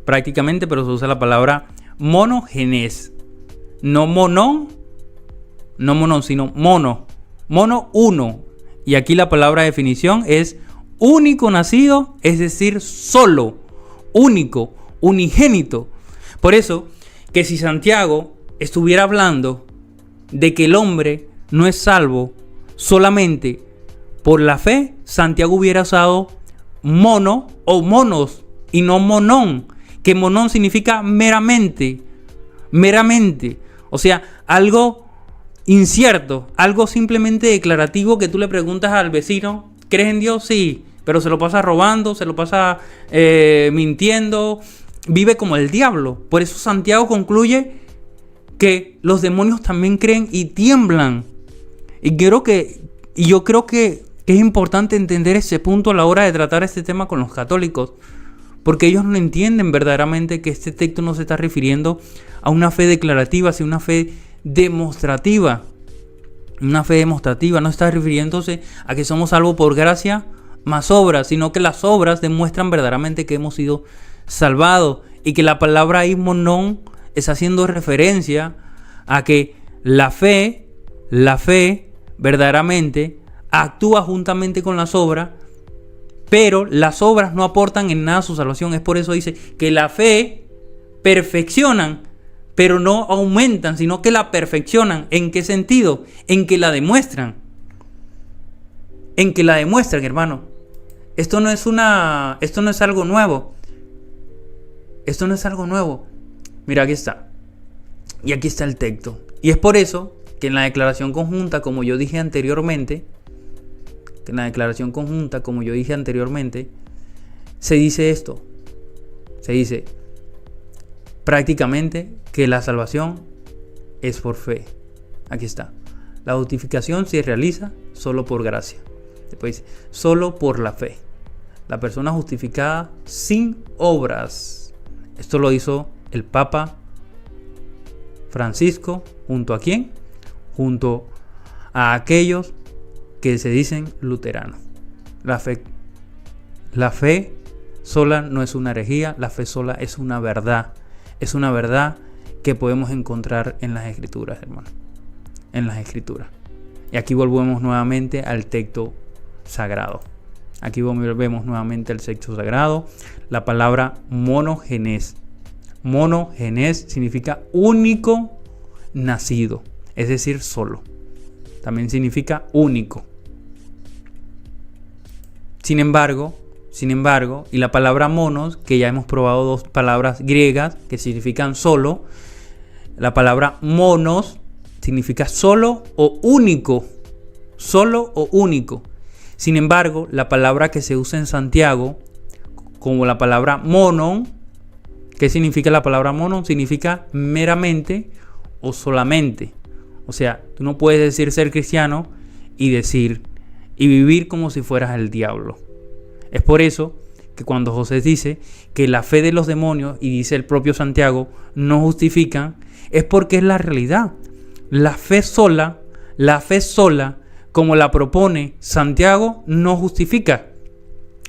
prácticamente, pero se usa la palabra monogenes. No monón, sino mono. Mono, uno. Y aquí la palabra definición es único nacido, es decir, solo, único, unigénito. Por eso, que si Santiago estuviera hablando de que el hombre no es salvo solamente por la fe, Santiago hubiera usado mono o monos y no monón, que monón significa meramente. O sea, algo incierto, algo simplemente declarativo, que tú le preguntas al vecino: ¿crees en Dios? Sí, pero se lo pasa robando, se lo pasa mintiendo, vive como el diablo. Por eso Santiago concluye que los demonios también creen y tiemblan. Y yo creo que es importante entender ese punto a la hora de tratar este tema con los católicos, porque ellos no entienden verdaderamente que este texto no se está refiriendo a una fe declarativa, sino una fe demostrativa. Una fe demostrativa no está refiriéndose a que somos salvos por gracia más obras, sino que las obras demuestran verdaderamente que hemos sido salvados, y que la palabra ahí monón está haciendo referencia a que la fe verdaderamente actúa juntamente con las obras, pero las obras no aportan en nada a su salvación. Es por eso dice que la fe perfeccionan, pero no aumentan, sino que la perfeccionan. ¿En qué sentido? En que la demuestran. Hermano. Esto no es algo nuevo. Mira, aquí está. Y aquí está el texto. Y es por eso que en la declaración conjunta, como yo dije anteriormente, se dice esto. Se dice prácticamente que la salvación es por fe. Aquí está. La justificación se realiza solo por gracia. Después dice, solo por la fe. La persona justificada sin obras. Esto lo hizo el Papa Francisco, ¿junto a quién? Junto a aquellos que se dicen luteranos. La fe sola no es una herejía, la fe sola es una verdad. Es una verdad que podemos encontrar en las Escrituras, hermano. En las Escrituras. Y aquí volvemos nuevamente al texto sagrado. Aquí volvemos nuevamente al texto sagrado. La palabra monogenes. Monogenes significa único nacido, es decir, solo. También significa único. Sin embargo, y la palabra monos, que ya hemos probado dos palabras griegas que significan solo. La palabra monos significa solo o único. Solo o único. Sin embargo, la palabra que se usa en Santiago como la palabra monon. ¿Qué significa la palabra monon? Significa meramente o solamente. O sea, tú no puedes decir ser cristiano y vivir como si fueras el diablo. Es por eso que cuando José dice que la fe de los demonios, y dice el propio Santiago, no justifican, es porque es la realidad. La fe sola, como la propone Santiago, no justifica.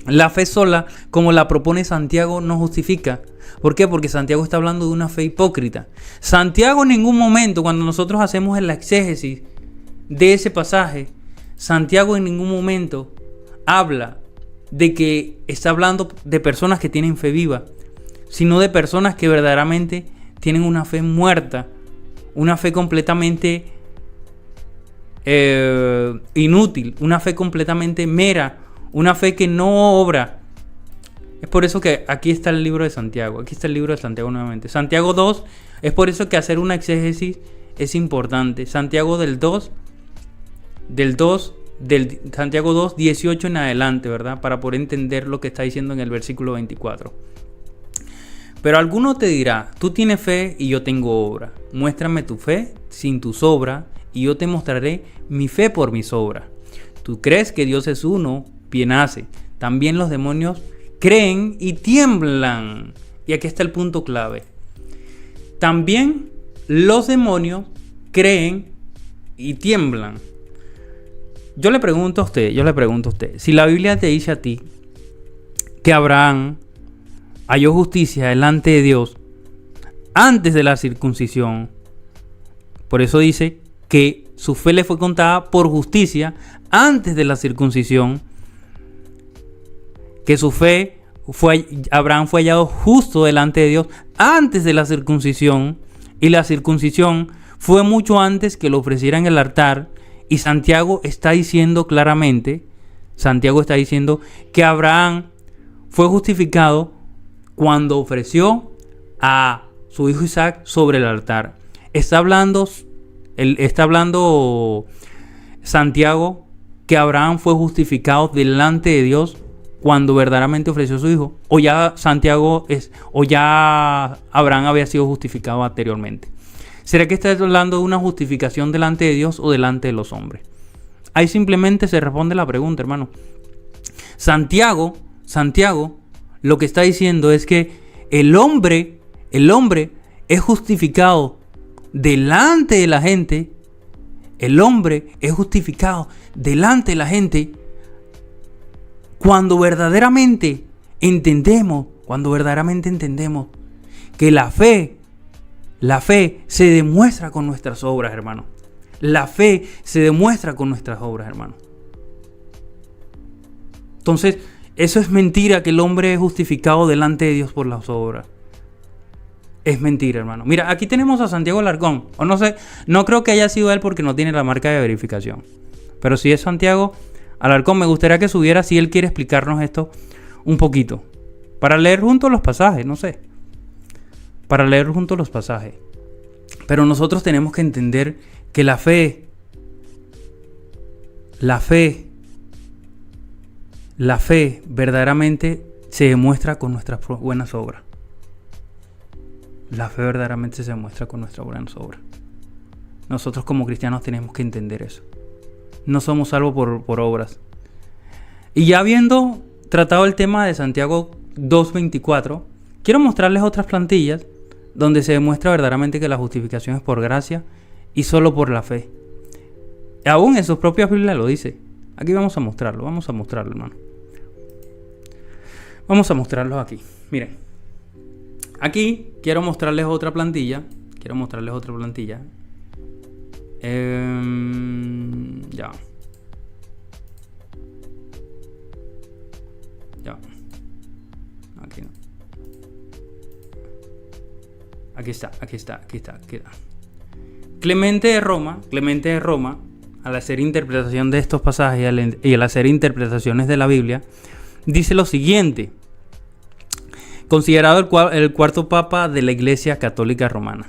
La fe sola, como la propone Santiago, no justifica. ¿Por qué? Porque Santiago está hablando de una fe hipócrita. Santiago en ningún momento, cuando nosotros hacemos la exégesis de ese pasaje, Santiago en ningún momento habla de que está hablando de personas que tienen fe viva, sino de personas que verdaderamente tienen una fe muerta, una fe completamente inútil, una fe completamente mera, una fe que no obra. Es por eso que aquí está el libro de Santiago. Aquí está el libro de Santiago nuevamente. Santiago 2, es por eso que hacer una exégesis es importante. Santiago Santiago 2, 18 en adelante, ¿verdad? Para poder entender lo que está diciendo en el versículo 24. Pero alguno te dirá, tú tienes fe y yo tengo obra. Muéstrame tu fe sin tus obras y yo te mostraré mi fe por mis obras. Tú crees que Dios es uno, bien hace. También los demonios creen y tiemblan. Y aquí está el punto clave. También los demonios creen y tiemblan. Yo le pregunto a usted, si la Biblia te dice a ti que Abraham halló justicia delante de Dios antes de la circuncisión, por eso dice que su fe le fue contada por justicia antes de la circuncisión, que su fe Abraham fue hallado justo delante de Dios antes de la circuncisión, y la circuncisión fue mucho antes que lo ofrecieran en el altar. Y Santiago está diciendo claramente, que Abraham fue justificado cuando ofreció a su hijo Isaac sobre el altar. Está hablando Santiago que Abraham fue justificado delante de Dios cuando verdaderamente ofreció a su hijo, o ya Abraham había sido justificado anteriormente. ¿Será que está hablando de una justificación delante de Dios o delante de los hombres? Ahí simplemente se responde la pregunta, hermano. Santiago, lo que está diciendo es que el hombre es justificado delante de la gente. El hombre es justificado delante de la gente cuando verdaderamente entendemos que la fe se demuestra con nuestras obras, hermano. La fe se demuestra con nuestras obras, hermano. Entonces, eso es mentira, que el hombre es justificado delante de Dios por las obras. Es mentira, hermano. Mira, aquí tenemos a Santiago Alarcón. O no sé, no creo que haya sido él porque no tiene la marca de verificación. Pero si es Santiago Alarcón, me gustaría que subiera si él quiere explicarnos esto un poquito. Para leer juntos los pasajes, no sé. Para leer juntos los pasajes. Pero nosotros tenemos que entender que la fe verdaderamente se demuestra con nuestras buenas obras. La fe verdaderamente se demuestra con nuestras buenas obras. Nosotros como cristianos tenemos que entender eso. No somos salvos por obras. Y ya habiendo tratado el tema de Santiago 2:24, quiero mostrarles otras plantillas donde se demuestra verdaderamente que la justificación es por gracia y solo por la fe. Aún en sus propias Biblias lo dice. Aquí vamos a mostrarlo, hermano. Vamos a mostrarlo aquí. Miren. Aquí quiero mostrarles otra plantilla. Ya. Aquí no. Aquí está. Clemente de Roma, al hacer interpretación de estos pasajes y al hacer interpretaciones de la Biblia, dice lo siguiente. Considerado el cuarto papa de la Iglesia Católica Romana.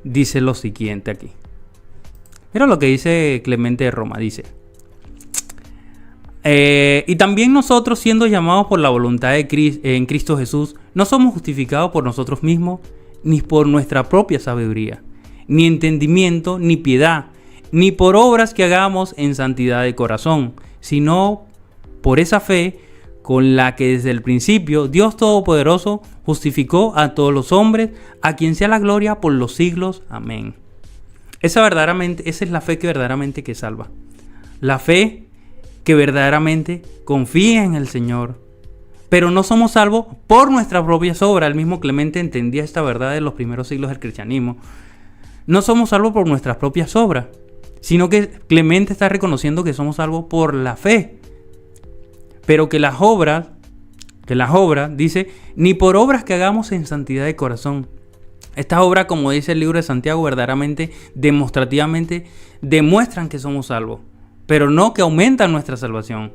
Dice lo siguiente aquí. Mira lo que dice Clemente de Roma. Dice: Y también nosotros, siendo llamados por la voluntad de en Cristo Jesús, no somos justificados por nosotros mismos, ni por nuestra propia sabiduría, ni entendimiento, ni piedad, ni por obras que hagamos en santidad de corazón, sino por esa fe con la que desde el principio Dios Todopoderoso justificó a todos los hombres, a quien sea la gloria por los siglos. Amén. Esa es la fe que verdaderamente que salva. La fe que verdaderamente confía en el Señor. Pero no somos salvos por nuestras propias obras. El mismo Clemente entendía esta verdad en los primeros siglos del cristianismo. No somos salvos por nuestras propias obras, sino que Clemente está reconociendo que somos salvos por la fe. Pero que las obras, dice, ni por obras que hagamos en santidad de corazón. Estas obras, como dice el libro de Santiago, verdaderamente, demostrativamente, demuestran que somos salvos, pero no que aumentan nuestra salvación.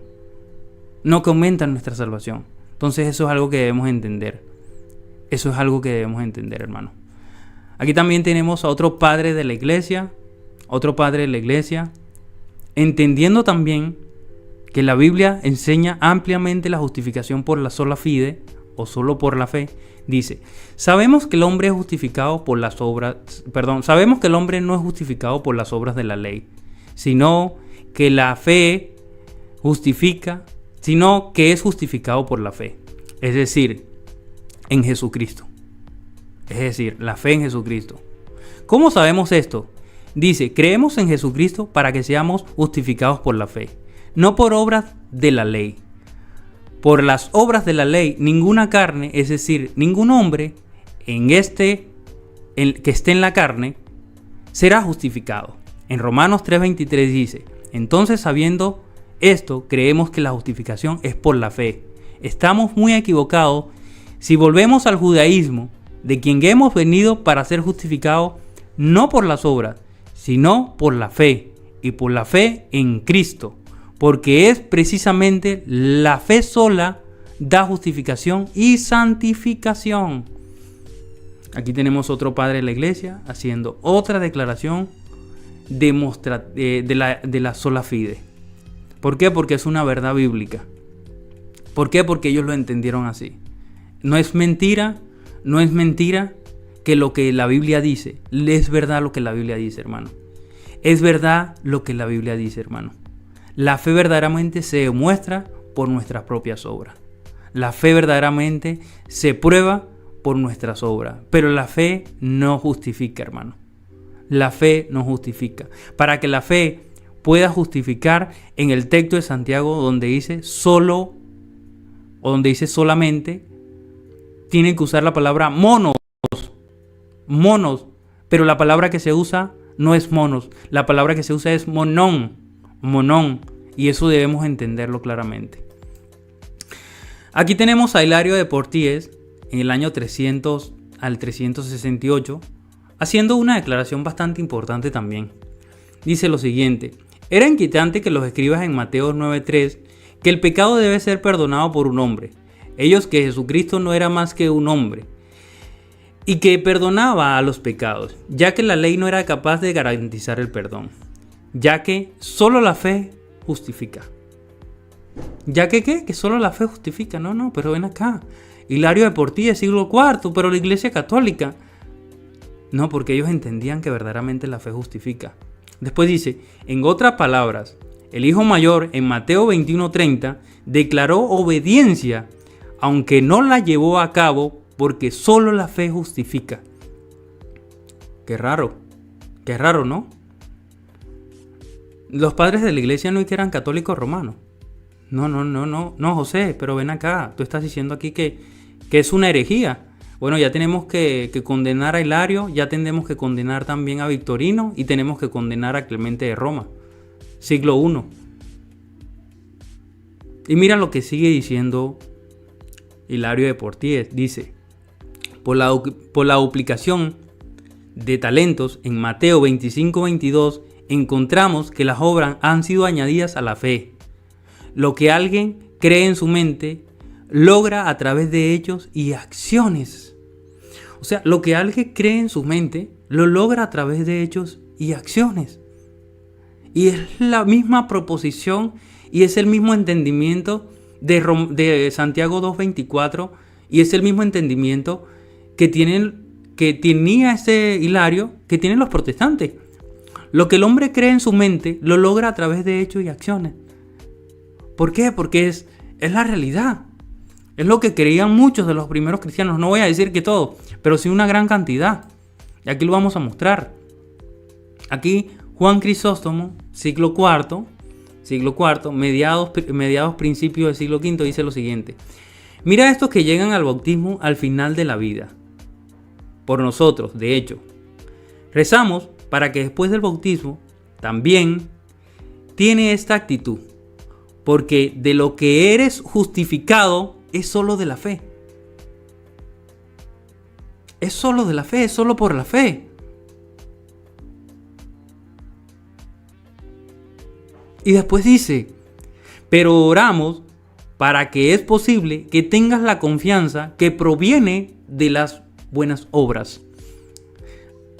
No que aumentan nuestra salvación. Entonces eso es algo que debemos entender. Eso es algo que debemos entender, hermano. Aquí también tenemos a otro padre de la iglesia, entendiendo también que la Biblia enseña ampliamente la justificación por la sola fide, o solo por la fe. Dice, sabemos que el hombre no es justificado por las obras de la ley, sino que la fe justifica, sino que es justificado por la fe. Es decir, en Jesucristo. Es decir, la fe en Jesucristo. ¿Cómo sabemos esto? Dice, creemos en Jesucristo para que seamos justificados por la fe, no por obras de la ley. Por las obras de la ley, ninguna carne, es decir, ningún hombre que esté en la carne, será justificado. En Romanos 3:23 dice, entonces sabiendo esto, creemos que la justificación es por la fe. Estamos muy equivocados si volvemos al judaísmo, de quien hemos venido para ser justificados no por las obras, sino por la fe, y por la fe en Cristo. Porque es precisamente la fe sola da justificación y santificación. Aquí tenemos otro padre de la iglesia haciendo otra declaración de la sola fide. ¿Por qué? Porque es una verdad bíblica. ¿Por qué? Porque ellos lo entendieron así. No es mentira que lo que la Biblia dice. Es verdad lo que la Biblia dice, hermano. Es verdad lo que la Biblia dice, hermano. La fe verdaderamente se demuestra por nuestras propias obras. La fe verdaderamente se prueba por nuestras obras. Pero la fe no justifica, hermano. La fe no justifica. Para que la fe pueda justificar, en el texto de Santiago donde dice solo, o donde dice solamente, tienen que usar la palabra monos. Pero la palabra que se usa no es monos. La palabra que se usa es monón. Y eso debemos entenderlo claramente. Aquí tenemos a Hilario de Poitiers en el año 300 al 368 haciendo una declaración bastante importante también. Dice lo siguiente: era inquietante que los escribas en Mateo 9:3 que el pecado debe ser perdonado por un hombre, ellos que Jesucristo no era más que un hombre y que perdonaba a los pecados, ya que la ley no era capaz de garantizar el perdón, ya que solo la fe justifica. ¿Ya que qué? Que solo la fe justifica. No, pero ven acá. Hilario de Poitiers, siglo IV, pero la iglesia católica. No, porque ellos entendían que verdaderamente la fe justifica. Después dice, en otras palabras, el hijo mayor en Mateo 21:30 declaró obediencia, aunque no la llevó a cabo, porque solo la fe justifica. Qué raro, ¿no? Los padres de la iglesia no eran católicos romanos. No, José, pero ven acá, tú estás diciendo aquí que es una herejía. Bueno, ya tenemos que condenar a Hilario, ya tenemos que condenar también a Victorino y tenemos que condenar a Clemente de Roma, siglo I. Y mira lo que sigue diciendo Hilario de Poitiers. Dice, por la duplicación de talentos en Mateo 25:22 encontramos que las obras han sido añadidas a la fe. Lo que alguien cree en su mente logra a través de hechos y acciones. O sea, lo que alguien cree en su mente lo logra a través de hechos y acciones. Y es la misma proposición y es el mismo entendimiento de Santiago 2:24, y es el mismo entendimiento que tenía ese Hilario, que tienen los protestantes. Lo que el hombre cree en su mente lo logra a través de hechos y acciones. ¿Por qué? Porque es la realidad. Es lo que creían muchos de los primeros cristianos. No voy a decir que todo, pero sí una gran cantidad. Y aquí lo vamos a mostrar. Aquí Juan Crisóstomo, siglo IV, mediados principios del siglo V, dice lo siguiente: mira a estos que llegan al bautismo al final de la vida. Por nosotros, de hecho, rezamos para que después del bautismo también tiene esta actitud, porque de lo que eres justificado es solo de la fe. Es solo de la fe, es solo por la fe. Y después dice, pero oramos para que es posible que tengas la confianza que proviene de las buenas obras.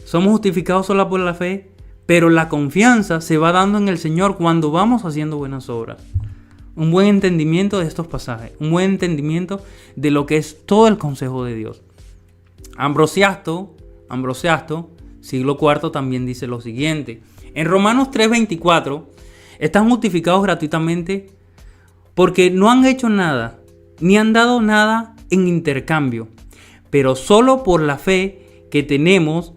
Somos justificados solo por la fe, pero la confianza se va dando en el Señor cuando vamos haciendo buenas obras. Un buen entendimiento de estos pasajes, un buen entendimiento de lo que es todo el consejo de Dios. Ambrosiasto, siglo IV, también dice lo siguiente. En Romanos 3:24, están justificados gratuitamente porque no han hecho nada, ni han dado nada en intercambio, pero solo por la fe que tenemos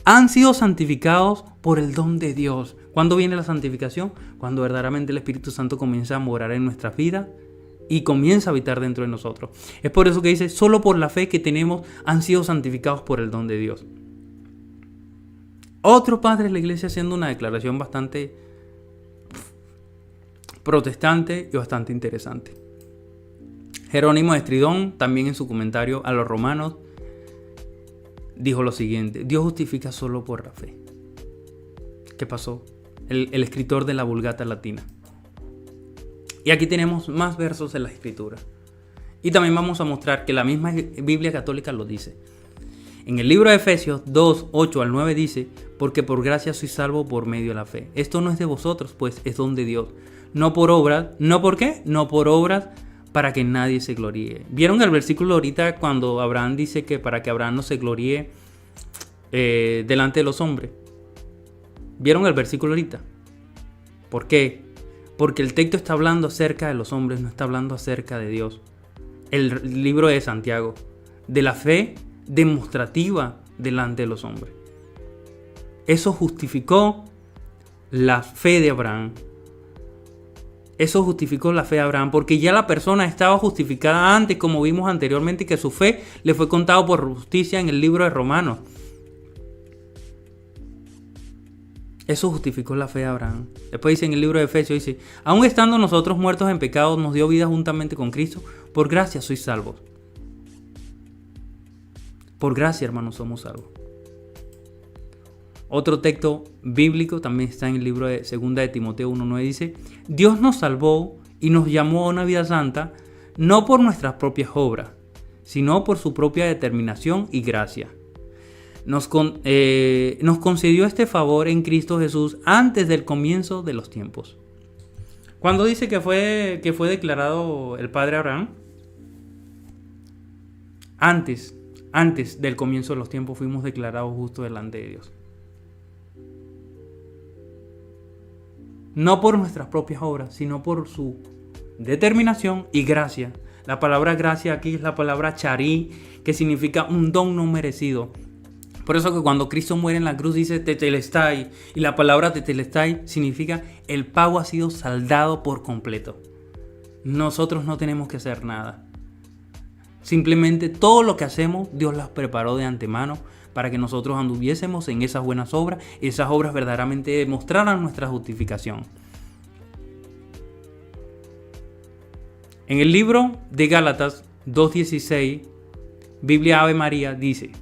han sido santificados por el don de Dios. ¿Cuándo viene la santificación? Cuando verdaderamente el Espíritu Santo comienza a morar en nuestras vidas y comienza a habitar dentro de nosotros. Es por eso que dice, solo por la fe que tenemos han sido santificados por el don de Dios. Otro padre de la iglesia haciendo una declaración bastante protestante y bastante interesante. Jerónimo de Estridón, también en su comentario a los Romanos, dijo lo siguiente: Dios justifica solo por la fe. ¿Qué pasó? El escritor de la Vulgata Latina. Y aquí tenemos más versos en la escritura. Y también vamos a mostrar que la misma Biblia católica lo dice. En el libro de Efesios 2, 8 al 9 dice: porque por gracia sois salvo por medio de la fe. Esto no es de vosotros, pues es don de Dios. No por obras. ¿No por qué? No por obras para que nadie se gloríe. ¿Vieron el versículo ahorita cuando Abraham dice que para que Abraham no se gloríe delante de los hombres? ¿Vieron el versículo ahorita? ¿Por qué? Porque el texto está hablando acerca de los hombres, no está hablando acerca de Dios. El libro de Santiago, de la fe demostrativa delante de los hombres. Eso justificó la fe de Abraham. Eso justificó la fe de Abraham, porque ya la persona estaba justificada antes, como vimos anteriormente, que su fe le fue contado por justicia en el libro de Romanos. Eso justificó la fe de Abraham. Después dice en el libro de Efesios, dice: aun estando nosotros muertos en pecados, nos dio vida juntamente con Cristo. Por gracia sois salvos. Por gracia, hermanos, somos salvos. Otro texto bíblico también está en el libro de 2 de Timoteo 1:9, dice: Dios nos salvó y nos llamó a una vida santa, no por nuestras propias obras, sino por su propia determinación y gracia. Nos concedió este favor en Cristo Jesús antes del comienzo de los tiempos. ¿Cuándo dice que fue declarado el padre Abraham? Antes del comienzo de los tiempos fuimos declarados justos delante de Dios. No por nuestras propias obras, sino por su determinación y gracia. La palabra gracia aquí es la palabra charí, que significa un don no merecido. Por eso que cuando Cristo muere en la cruz dice tetelestai, y la palabra tetelestai significa el pago ha sido saldado por completo. Nosotros no tenemos que hacer nada. Simplemente todo lo que hacemos Dios las preparó de antemano para que nosotros anduviésemos en esas buenas obras y esas obras verdaderamente demostraran nuestra justificación. En el libro de Gálatas 2:16, Biblia Ave María dice: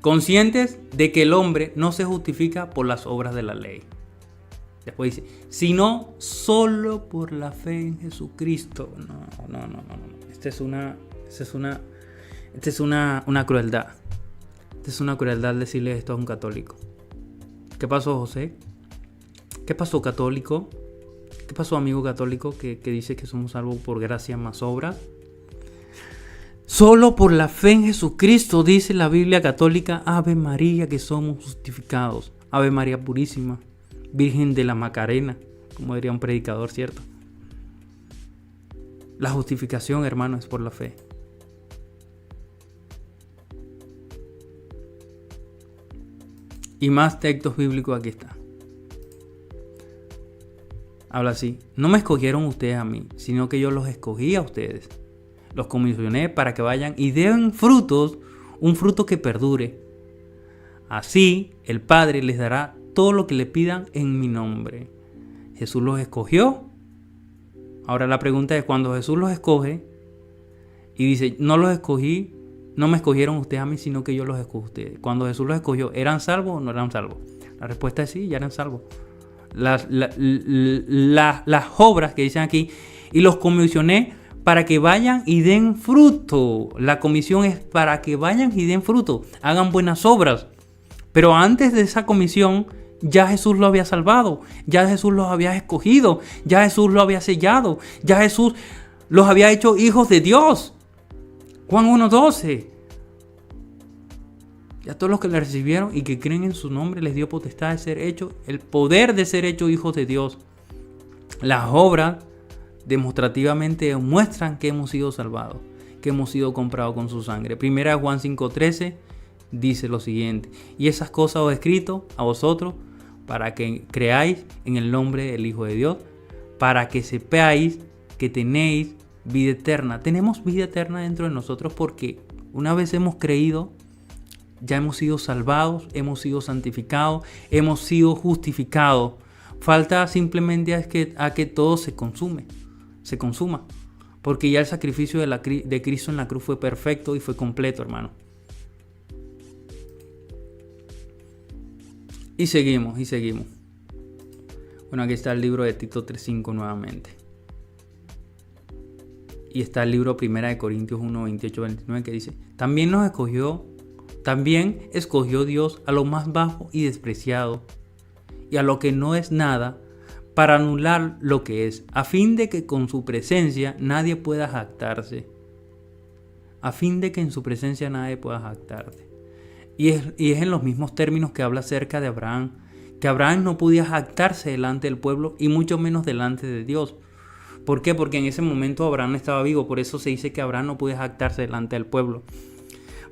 conscientes de que el hombre no se justifica por las obras de la ley. Después dice, sino solo por la fe en Jesucristo. No. Esta es una crueldad. Esta es una crueldad decirle esto a un católico. ¿Qué pasó, José? ¿Qué pasó, católico? ¿Qué pasó, amigo católico, que dice que somos salvos por gracia más obra? Solo por la fe en Jesucristo, dice la Biblia católica, Ave María, que somos justificados. Ave María Purísima, Virgen de la Macarena, como diría un predicador, ¿cierto? La justificación, hermano, es por la fe. Y más textos bíblicos aquí está. Habla así: no me escogieron ustedes a mí, sino que yo los escogí a ustedes. Los comisioné para que vayan y den frutos, un fruto que perdure. Así el Padre les dará todo lo que le pidan en mi nombre. Jesús los escogió. Ahora la pregunta es, cuando Jesús los escoge y dice, no los escogí, no me escogieron ustedes a mí, sino que yo los escogí a ustedes. Cuando Jesús los escogió, ¿eran salvos o no eran salvos? La respuesta es sí, ya eran salvos. Las obras que dicen aquí, y los comisioné para que vayan y den fruto. La comisión es para que vayan y den fruto, hagan buenas obras. Pero antes de esa comisión, ya Jesús lo había salvado, ya Jesús los había escogido, ya Jesús lo había sellado, ya Jesús los había hecho hijos de Dios. Juan 1:12. Ya todos los que le recibieron y que creen en su nombre les dio potestad de ser hechos, el poder de ser hechos hijos de Dios. Las obras demostrativamente demuestran que hemos sido salvados, que hemos sido comprados con su sangre. Primera Juan 5:13 dice lo siguiente: y esas cosas os he escrito a vosotros para que creáis en el nombre del Hijo de Dios, para que sepáis que tenéis vida eterna. Tenemos vida eterna dentro de nosotros porque una vez hemos creído, ya hemos sido salvados, hemos sido santificados, hemos sido justificados. Falta simplemente a que todo se consuma, porque ya el sacrificio de Cristo en la cruz fue perfecto y fue completo, hermano. Y seguimos. Bueno, aquí está el libro de Tito 3:5 nuevamente. Y está el libro 1 de Corintios 1:28-29 que dice: también escogió Dios a lo más bajo y despreciado, y a lo que no es nada, para anular lo que es, a fin de que con su presencia nadie pueda jactarse. Y es en los mismos términos que habla acerca de Abraham, que Abraham no podía jactarse delante del pueblo y mucho menos delante de Dios. ¿Por qué? Porque en ese momento Abraham no estaba vivo, por eso se dice que Abraham no podía jactarse delante del pueblo.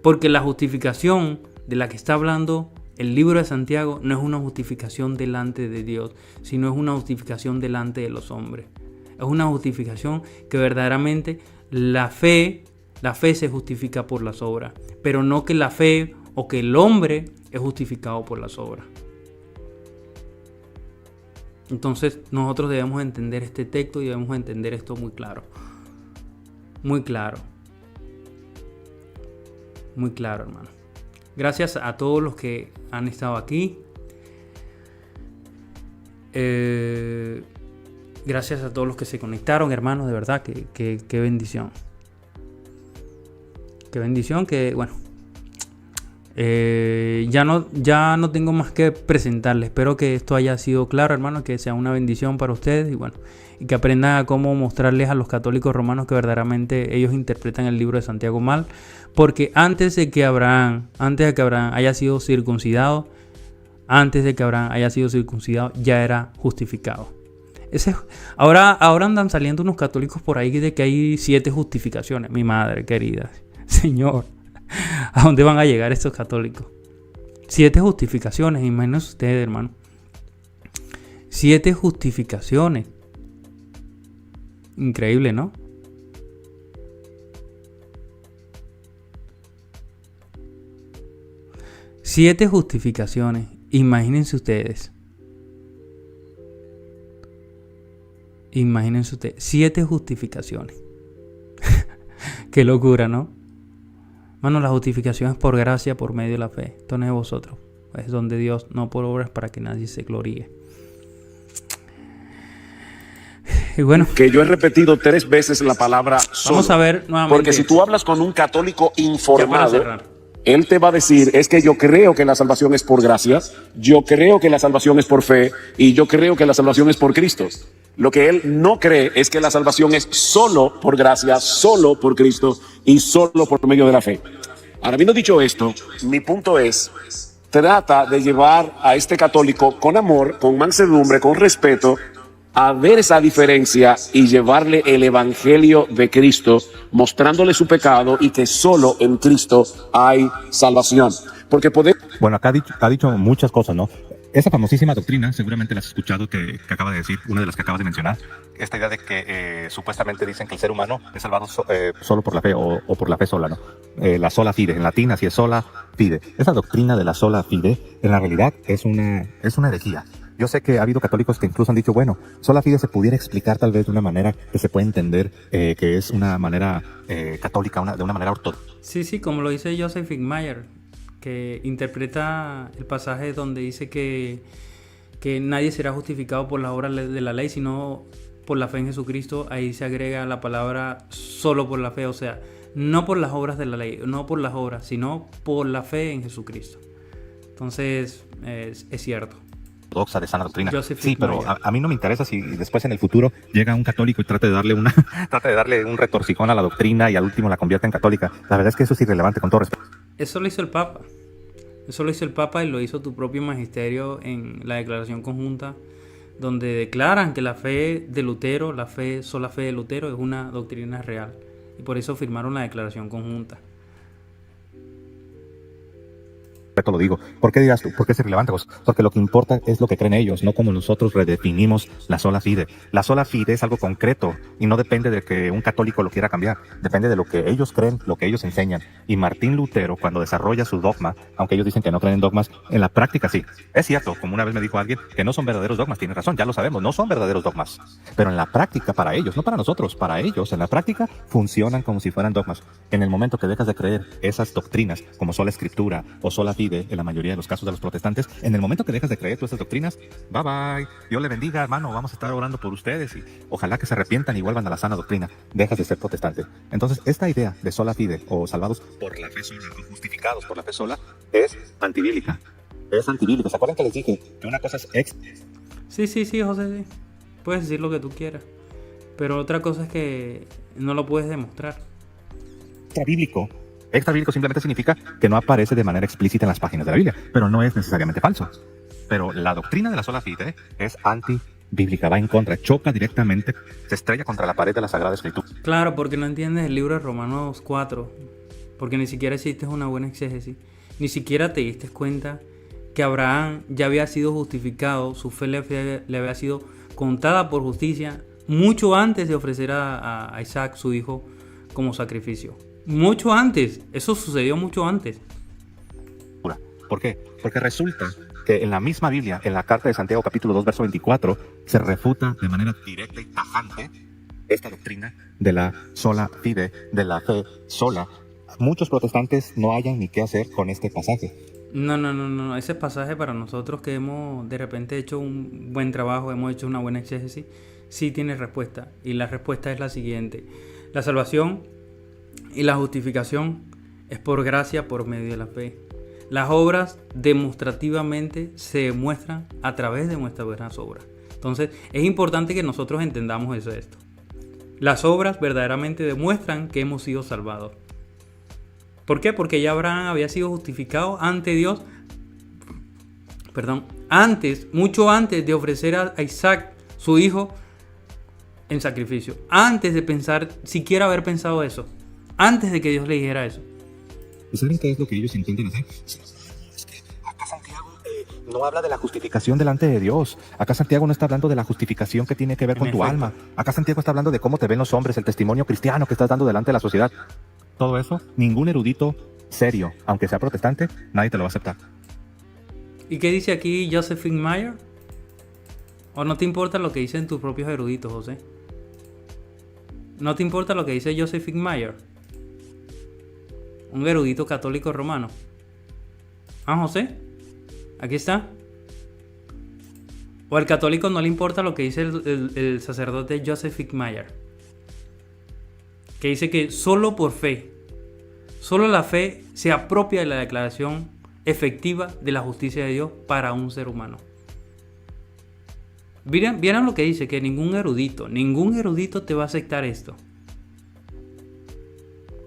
Porque la justificación de la que está hablando el libro de Santiago no es una justificación delante de Dios, sino es una justificación delante de los hombres. Es una justificación que verdaderamente la fe se justifica por las obras, pero no que la fe o que el hombre es justificado por las obras. Entonces nosotros debemos entender este texto y debemos entender esto muy claro. Muy claro, hermano. Gracias a todos los que han estado aquí. Gracias a todos los que se conectaron, hermanos. De verdad, qué bendición. Qué bendición que, bueno. Ya no tengo más que presentarles. Espero que esto haya sido claro, hermano, que sea una bendición para ustedes y bueno, y que aprendan a cómo mostrarles a los católicos romanos que verdaderamente ellos interpretan el libro de Santiago mal, porque antes de que Abraham haya sido circuncidado, ya era justificado. Ahora andan saliendo unos católicos por ahí de que hay 7 justificaciones. Mi madre querida, Señor, ¿a dónde van a llegar estos católicos? 7 justificaciones, imagínense ustedes, hermano. 7 justificaciones. Increíble, ¿no? Siete justificaciones. Imagínense ustedes. 7 justificaciones. Qué locura, ¿no? Mano, la justificación es por gracia, por medio de la fe. Esto no es de vosotros. Es donde Dios, no por obras para que nadie se gloríe. Y bueno, que yo he repetido 3 veces la palabra solo. Vamos a ver nuevamente. Porque si tú hablas con un católico informado, Él te va a decir, es que yo creo que la salvación es por gracia, yo creo que la salvación es por fe y yo creo que la salvación es por Cristo. Lo que él no cree es que la salvación es solo por gracia, solo por Cristo y solo por medio de la fe. Ahora, habiendo dicho esto, mi punto es, trata de llevar a este católico con amor, con mansedumbre, con respeto, a ver esa diferencia y llevarle el evangelio de Cristo, mostrándole su pecado y que solo en Cristo hay salvación. Porque podemos... Bueno, acá ha dicho muchas cosas, ¿no? Esa famosísima doctrina, seguramente la has escuchado, que acaba de decir, una de las que acabas de mencionar. Esta idea de que supuestamente dicen que el ser humano es salvado solo por la fe o por la fe sola, ¿no? La sola fide, en latín así es sola fide. Esa doctrina de la sola fide, en la realidad es una herejía. Yo sé que ha habido católicos que incluso han dicho, bueno, sola fide se pudiera explicar tal vez de una manera que se puede entender que es una manera católica, de una manera ortodoxa. Sí, como lo dice Joseph Finkmayer, que interpreta el pasaje donde dice que nadie será justificado por las obras de la ley, sino por la fe en Jesucristo. Ahí se agrega la palabra solo por la fe, o sea, no por las obras de la ley, no por las obras, sino por la fe en Jesucristo. Entonces, es cierto. Ortodoxa de sana doctrina. Joseph Sí, pero Finkmayer. a mí no me interesa si después en el futuro llega un católico y trate de darle un retorcijón a la doctrina y al último la convierte en católica. La verdad es que eso es irrelevante, con todo respeto. Eso lo hizo el Papa. Eso lo hizo el Papa y lo hizo tu propio magisterio en la declaración conjunta, donde declaran que la fe de Lutero, sola fe de Lutero, es una doctrina real. Y por eso firmaron la declaración conjunta. Lo digo. ¿Por qué dirás tú? ¿Por qué es irrelevante? Pues porque lo que importa es lo que creen ellos, no como nosotros redefinimos la sola fide. La sola fide es algo concreto y no depende de que un católico lo quiera cambiar. Depende de lo que ellos creen, lo que ellos enseñan. Y Martín Lutero, cuando desarrolla su dogma, aunque ellos dicen que no creen en dogmas, en la práctica sí. Es cierto, como una vez me dijo alguien, que no son verdaderos dogmas. Tiene razón, ya lo sabemos, no son verdaderos dogmas. Pero en la práctica, para ellos, no para nosotros, para ellos, en la práctica, funcionan como si fueran dogmas. En el momento que dejas de creer esas doctrinas, como sola escritura o sola fide, en la mayoría de los casos de los protestantes, en el momento que dejas de creer todas esas doctrinas, bye bye, Dios le bendiga, hermano, vamos a estar orando por ustedes y ojalá que se arrepientan y vuelvan a la sana doctrina. Dejas de ser protestante. Entonces, esta idea de sola fide o salvados por la fe sola o justificados por la fe sola es antibíblica. Es antibíblica. ¿Se acuerdan que les dije que una cosa es Sí, José, sí. Puedes decir lo que tú quieras. Pero otra cosa es que no lo puedes demostrar. extrabíblico? Extrabíblico simplemente significa que no aparece de manera explícita en las páginas de la Biblia, pero no es necesariamente falso. Pero la doctrina de la sola fide es antibíblica, va en contra, choca directamente, se estrella contra la pared de la Sagrada Escritura. Claro, porque no entiendes el libro de Romanos 4, porque ni siquiera hiciste una buena exégesis, ni siquiera te diste cuenta que Abraham ya había sido justificado, su fe le había sido contada por justicia mucho antes de ofrecer a Isaac, su hijo, como sacrificio. Mucho antes, eso sucedió mucho antes. ¿Por qué? Porque resulta que en la misma Biblia, en la carta de Santiago capítulo 2, verso 24, se refuta de manera directa y tajante esta doctrina de la sola fide, de la fe sola. Muchos protestantes no hayan ni qué hacer con este pasaje. No, ese pasaje para nosotros que hemos de repente hecho un buen trabajo, hemos hecho una buena exégesis, sí tiene respuesta. Y la respuesta es la siguiente: la salvación y la justificación es por gracia, por medio de la fe. Las obras demostrativamente se demuestran a través de nuestras buenas obras. Entonces es importante que nosotros entendamos esto. Las obras verdaderamente demuestran que hemos sido salvados. ¿Por qué? Porque ya Abraham había sido justificado ante Dios, mucho antes de ofrecer a Isaac, su hijo, en sacrificio. Antes de pensar, siquiera haber pensado eso. Antes de que Dios le dijera eso. ¿Saben qué es lo que ellos intentan hacer? Es que acá Santiago no habla de la justificación delante de Dios. Acá Santiago no está hablando de la justificación que tiene que ver con tu alma. Acá Santiago está hablando de cómo te ven los hombres, el testimonio cristiano que estás dando delante de la sociedad. Todo eso, ningún erudito serio, aunque sea protestante, nadie te lo va a aceptar. ¿Y qué dice aquí Joseph Finkmayer? ¿O no te importa lo que dicen tus propios eruditos, José? ¿No te importa lo que dice Joseph Finkmayer? Un erudito católico romano. José, aquí está. O al católico no le importa lo que dice el sacerdote Joseph Finkmayer, que dice que solo por fe Solo la fe se apropia de la declaración efectiva de la justicia de Dios para un ser humano. Vieran lo que dice, que ningún erudito te va a aceptar esto.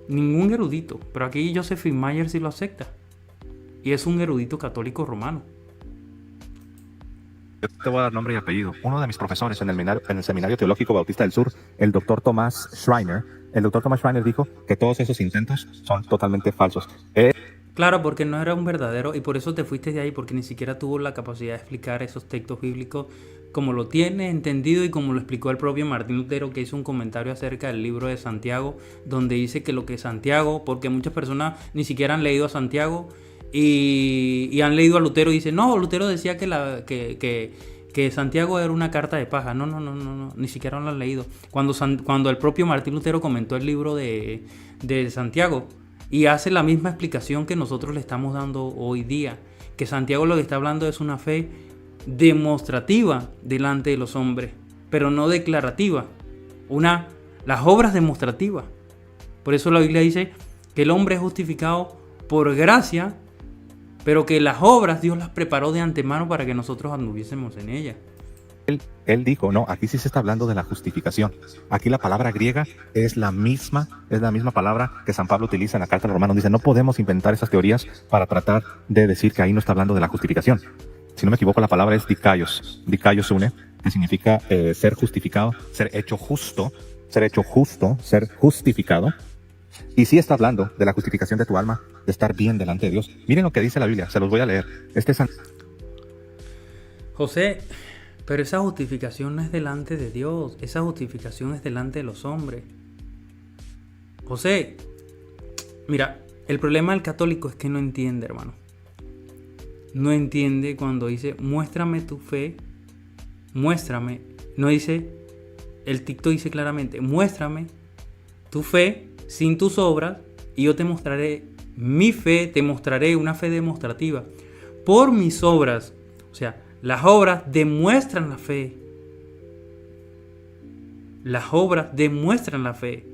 Ningún erudito. Pero aquí Josephine Mayer sí lo acepta. Y es un erudito católico romano. Yo te voy a dar nombre y apellido. Uno de mis profesores en el Seminario Teológico Bautista del Sur, el doctor Thomas Schreiner, dijo que todos esos intentos son totalmente falsos. Claro, porque no era un verdadero, y por eso te fuiste de ahí, porque ni siquiera tuvo la capacidad de explicar esos textos bíblicos como lo tiene entendido y como lo explicó el propio Martín Lutero, que hizo un comentario acerca del libro de Santiago, donde dice que lo que Santiago, porque muchas personas ni siquiera han leído a Santiago y han leído a Lutero y dicen, no, Lutero decía que Santiago era una carta de paja. No, ni siquiera lo han leído. Cuando el propio Martín Lutero comentó el libro de Santiago y hace la misma explicación que nosotros le estamos dando hoy día, que Santiago lo que está hablando es una fe demostrativa delante de los hombres, pero no declarativa. Las obras demostrativas. Por eso la Biblia dice que el hombre es justificado por gracia, pero que las obras Dios las preparó de antemano para que nosotros anduviésemos en ellas. Él dijo, no, aquí sí se está hablando de la justificación. Aquí la palabra griega es la misma palabra que San Pablo utiliza en la carta a los Romanos. Dice, no podemos inventar esas teorías para tratar de decir que ahí no está hablando de la justificación. Si no me equivoco, la palabra es dikaios une, que significa ser justificado, ser hecho justo, ser justificado. Y sí está hablando de la justificación de tu alma, de estar bien delante de Dios. Miren lo que dice la Biblia, se los voy a leer. José, pero esa justificación no es delante de Dios, esa justificación es delante de los hombres. José, mira, el problema del católico es que no entiende, hermano. No entiende cuando dice, muéstrame tu fe, muéstrame. No dice, el TikTok dice claramente, muéstrame tu fe sin tus obras y yo te mostraré mi fe, te mostraré una fe demostrativa por mis obras. O sea, las obras demuestran la fe. Las obras demuestran la fe.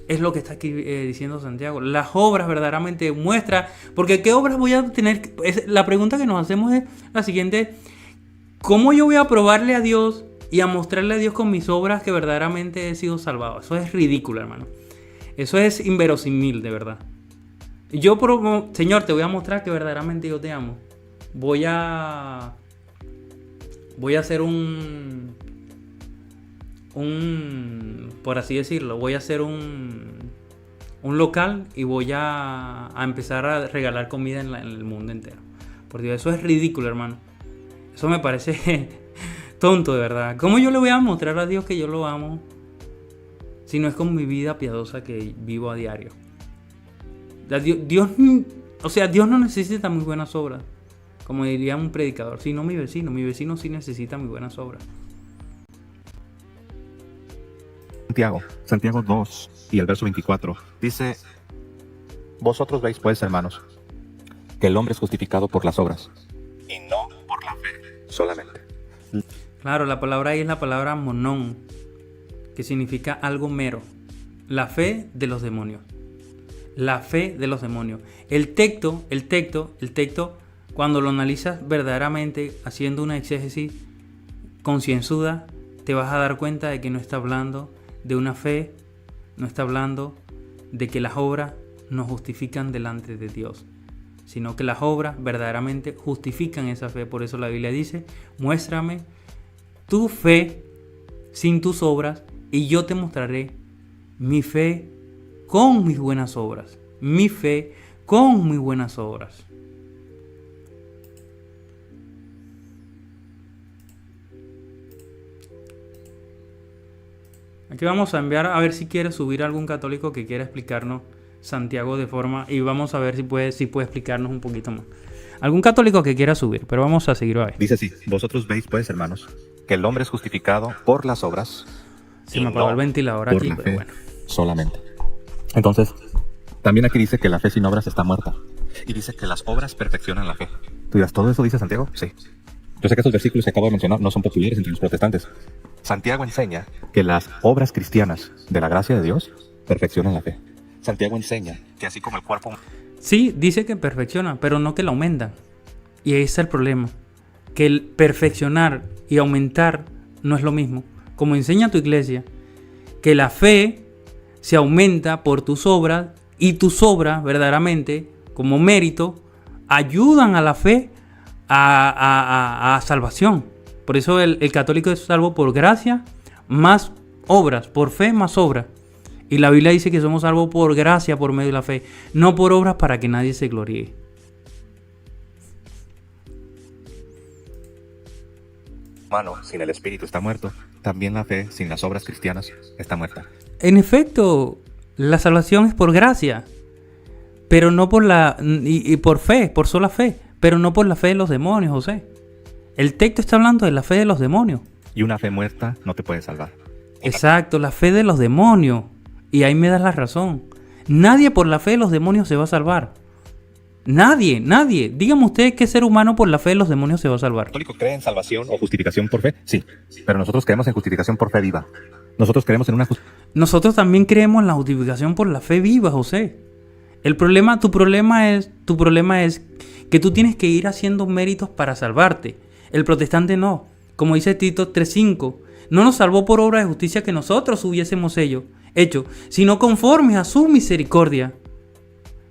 Es lo que está aquí diciendo Santiago. Las obras verdaderamente demuestran. Porque ¿qué obras voy a tener? La pregunta que nos hacemos es la siguiente. ¿Cómo yo voy a probarle a Dios y a mostrarle a Dios con mis obras que verdaderamente he sido salvado? Eso es ridículo, hermano. Eso es inverosímil, de verdad. Yo, Señor, te voy a mostrar que verdaderamente yo te amo. Voy a hacer por así decirlo, voy a hacer un local y voy a empezar a regalar comida en el mundo entero. Por Dios, eso es ridículo, hermano. Eso me parece tonto, de verdad. ¿Cómo yo le voy a mostrar a Dios que yo lo amo si no es con mi vida piadosa que vivo a diario? Dios no necesita muy buenas obras, como diría un predicador, sino mi vecino sí necesita muy buenas obras. Santiago 2 y el verso 24 dice, vosotros veis pues, hermanos, que el hombre es justificado por las obras y no por la fe solamente. Claro, la palabra ahí es la palabra monón, que significa algo mero. La fe de los demonios. La fe de los demonios. El texto, cuando lo analizas verdaderamente, haciendo una exégesis concienzuda, te vas a dar cuenta de que no está hablando de una fe, no está hablando de que las obras nos justifican delante de Dios, sino que las obras verdaderamente justifican esa fe. Por eso la Biblia dice, muéstrame tu fe sin tus obras y yo te mostraré mi fe con mis buenas obras. Mi fe con mis buenas obras. Aquí vamos a enviar a ver si quiere subir algún católico que quiera explicarnos Santiago de forma, y vamos a ver si puede explicarnos un poquito más. Algún católico que quiera subir, pero vamos a seguir a ver. Dice así, vosotros veis pues, hermanos, que el hombre es justificado por las obras. Se me apagó el ventilador aquí, pero bueno. Solamente. Entonces, también aquí dice que la fe sin obras está muerta. Y dice que las obras perfeccionan la fe. ¿Tú dirás, todo eso dice Santiago? Sí. Yo sé que estos versículos que acabo de mencionar no son populares entre los protestantes. Santiago enseña que las obras cristianas de la gracia de Dios perfeccionan la fe. Santiago enseña que así como el cuerpo... Sí, dice que perfecciona, pero no que la aumenta. Y ahí está el problema. Que el perfeccionar y aumentar no es lo mismo. Como enseña tu iglesia, que la fe se aumenta por tus obras y tus obras verdaderamente, como mérito, ayudan a la fe a salvación. Por eso el católico es salvo por gracia más obras, por fe más obras. Y la Biblia dice que somos salvos por gracia por medio de la fe, no por obras para que nadie se gloríe. Humano sin el espíritu está muerto. También la fe sin las obras cristianas está muerta. En efecto, la salvación es por gracia, pero no por y por fe, por sola fe, pero no por la fe de los demonios, José. El texto está hablando de la fe de los demonios. Y una fe muerta no te puede salvar. Exacto, la fe de los demonios. Y ahí me das la razón. Nadie por la fe de los demonios se va a salvar. Nadie. Dígame ustedes qué ser humano por la fe de los demonios se va a salvar. ¿El católico cree en salvación o justificación por fe? Sí, pero nosotros creemos en justificación por fe viva. Nosotros creemos en una Nosotros también creemos en la justificación por la fe viva, José. Tu problema es que tú tienes que ir haciendo méritos para salvarte. El protestante no. Como dice Tito 3:5, no nos salvó por obra de justicia que nosotros hubiésemos hecho, sino conforme a su misericordia.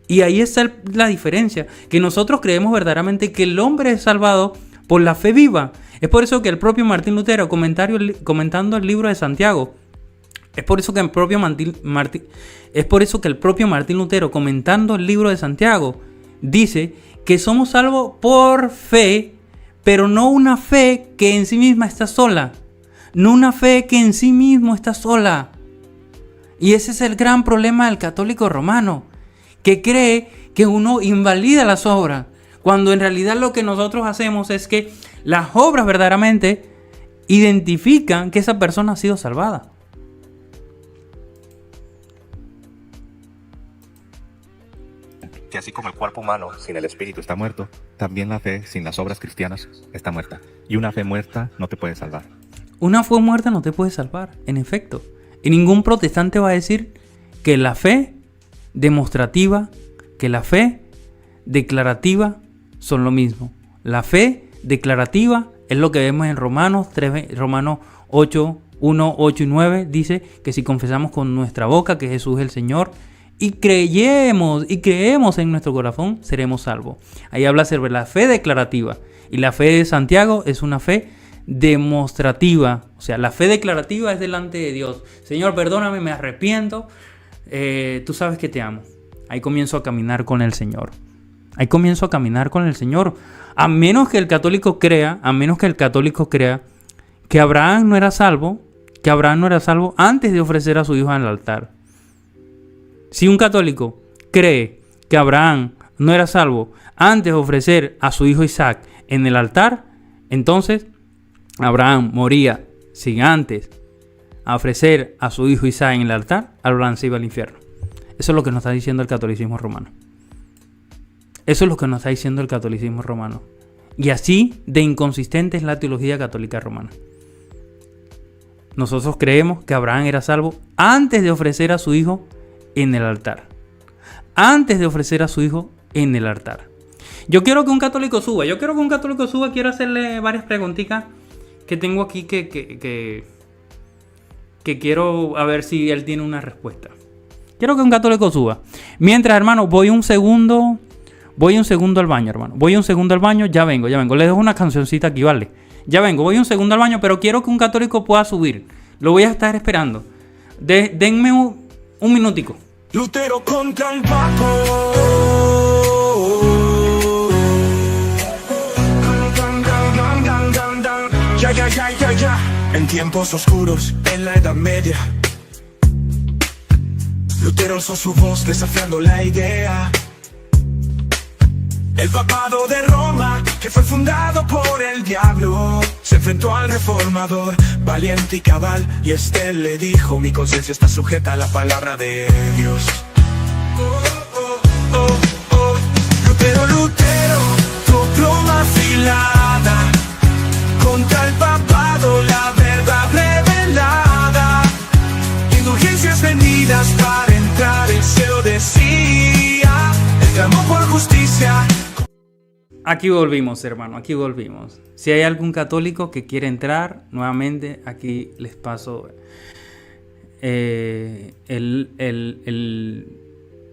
Y ahí está la diferencia, que nosotros creemos verdaderamente que el hombre es salvado por la fe viva. Es por eso que el propio Martín Lutero, comentando el libro de Santiago, es por eso que el propio Martín Lutero, comentando el libro de Santiago, dice que somos salvos por fe, pero no una fe que en sí misma está sola. No una fe que en sí mismo está sola. Y ese es el gran problema del católico romano, que cree que uno invalida las obras, cuando en realidad lo que nosotros hacemos es que las obras verdaderamente identifican que esa persona ha sido salvada. Que así como el cuerpo humano sin el espíritu está muerto, también la fe sin las obras cristianas está muerta. Y una fe muerta no te puede salvar. Una fe muerta no te puede salvar, en efecto. Y ningún protestante va a decir que la fe demostrativa, que la fe declarativa son lo mismo. La fe declarativa es lo que vemos en Romanos 8, 1, 8 y 9. Dice que si confesamos con nuestra boca que Jesús es el Señor y creemos en nuestro corazón, seremos salvos. Ahí habla sobre la fe declarativa. Y la fe de Santiago es una fe demostrativa. O sea, la fe declarativa es delante de Dios. Señor, perdóname, me arrepiento. Tú sabes que te amo. Ahí comienzo a caminar con el Señor. A menos que el católico crea que Abraham no era salvo antes de ofrecer a su hijo en el altar. Si un católico cree que Abraham no era salvo antes de ofrecer a su hijo Isaac en el altar, entonces Abraham moría sin antes ofrecer a su hijo Isaac en el altar, Abraham se iba al infierno. Eso es lo que nos está diciendo el catolicismo romano. Y así de inconsistente es la teología católica romana. Nosotros creemos que Abraham era salvo antes de ofrecer a su hijo en el altar. Yo quiero que un católico suba. Quiero hacerle varias preguntitas que tengo aquí que quiero a ver si él tiene una respuesta. Quiero que un católico suba. Mientras, hermano, voy un segundo al baño, hermano. Ya vengo. Les dejo una cancioncita aquí, ¿vale? Ya vengo, voy un segundo al baño, pero quiero que un católico pueda subir. Lo voy a estar esperando. Denme un minutico. Lutero contra el Papa. Ya. En tiempos oscuros, en la Edad Media, Lutero alzó su voz desafiando la idea. El papado de Roma, que fue fundado por el diablo, se enfrentó al reformador, valiente y cabal, y este le dijo: mi conciencia está sujeta a la palabra de Dios. Lutero, tu pluma afilada, contra el papado la verdad revelada, indulgencias vendidas para entrar el cielo de Aquí volvimos, hermano, aquí volvimos. Si hay algún católico que quiere entrar, nuevamente aquí les paso el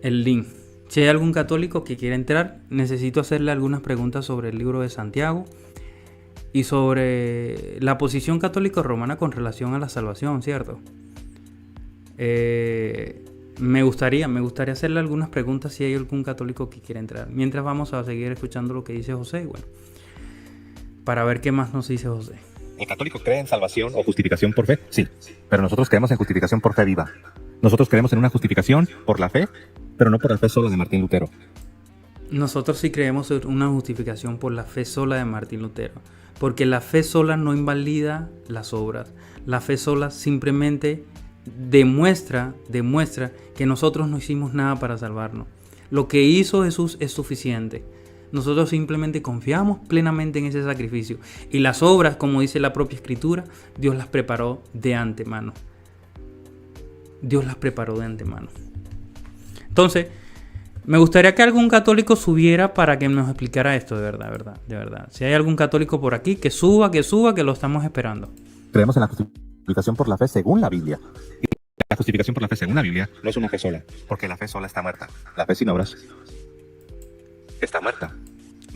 link. Si hay algún católico que quiere entrar, necesito hacerle algunas preguntas sobre el libro de Santiago y sobre la posición católica romana con relación a la salvación, ¿cierto? Me gustaría hacerle algunas preguntas si hay algún católico que quiera entrar. Mientras vamos a seguir escuchando lo que dice José, bueno, para ver qué más nos dice José. ¿El católico cree en salvación o justificación por fe? Sí, pero nosotros creemos en justificación por fe viva. Nosotros creemos en una justificación por la fe, pero no por la fe sola de Martín Lutero. Nosotros sí creemos en una justificación por la fe sola de Martín Lutero, porque la fe sola no invalida las obras. La fe sola simplemente demuestra que nosotros no hicimos nada para salvarnos. Lo que hizo Jesús es suficiente. Nosotros simplemente confiamos plenamente en ese sacrificio. Y las obras, como dice la propia Escritura, Dios las preparó de antemano. Dios las preparó de antemano. Entonces, me gustaría que algún católico subiera para que nos explicara esto de verdad. Si hay algún católico por aquí, que suba, que lo estamos esperando. Creemos en la justificación por la fe según la Biblia. Y la justificación por la fe según la Biblia no es una fe sola, porque la fe sola está muerta. La fe sin obras está muerta.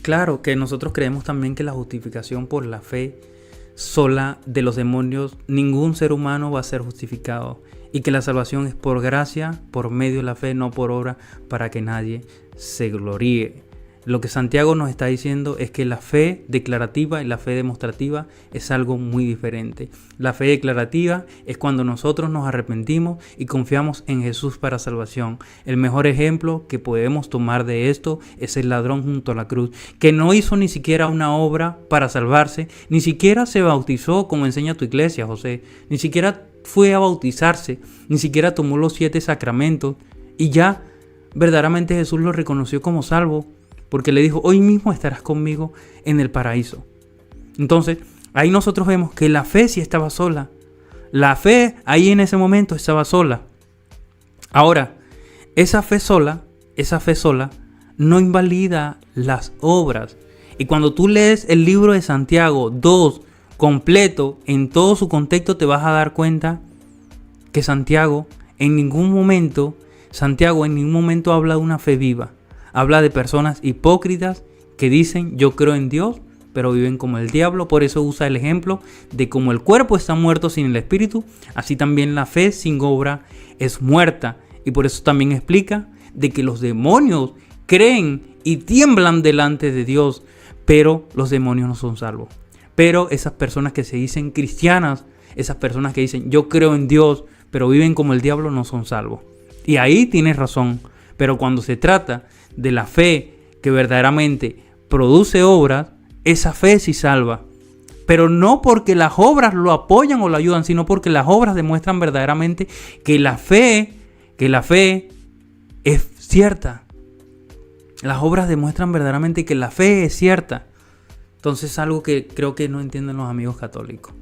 Claro que nosotros creemos también que la justificación por la fe sola de los demonios, ningún ser humano va a ser justificado, y que la salvación es por gracia, por medio de la fe, no por obra, para que nadie se gloríe. Lo que Santiago nos está diciendo es que la fe declarativa y la fe demostrativa es algo muy diferente. La fe declarativa es cuando nosotros nos arrepentimos y confiamos en Jesús para salvación. El mejor ejemplo que podemos tomar de esto es el ladrón junto a la cruz, que no hizo ni siquiera una obra para salvarse, ni siquiera se bautizó como enseña tu iglesia, José, ni siquiera fue a bautizarse, ni siquiera tomó los 7 sacramentos, y ya verdaderamente Jesús lo reconoció como salvo, porque le dijo: hoy mismo estarás conmigo en el paraíso. Entonces, ahí nosotros vemos que la fe sí estaba sola. La fe ahí en ese momento estaba sola. Ahora, esa fe sola no invalida las obras. Y cuando tú lees el libro de Santiago 2 completo, en todo su contexto, te vas a dar cuenta que Santiago en ningún momento habla de una fe viva. Habla de personas hipócritas que dicen: yo creo en Dios, pero viven como el diablo. Por eso usa el ejemplo de como el cuerpo está muerto sin el espíritu, así también la fe sin obra es muerta. Y por eso también explica de que los demonios creen y tiemblan delante de Dios, pero los demonios no son salvos. Pero esas personas que se dicen cristianas, esas personas que dicen: yo creo en Dios, pero viven como el diablo, no son salvos. Y ahí tienes razón. Pero cuando se trata de la fe que verdaderamente produce obras, esa fe sí salva. Pero no porque las obras lo apoyan o lo ayudan, sino porque las obras demuestran verdaderamente que la fe es cierta. Las obras demuestran verdaderamente que la fe es cierta. Entonces es algo que creo que no entienden los amigos católicos.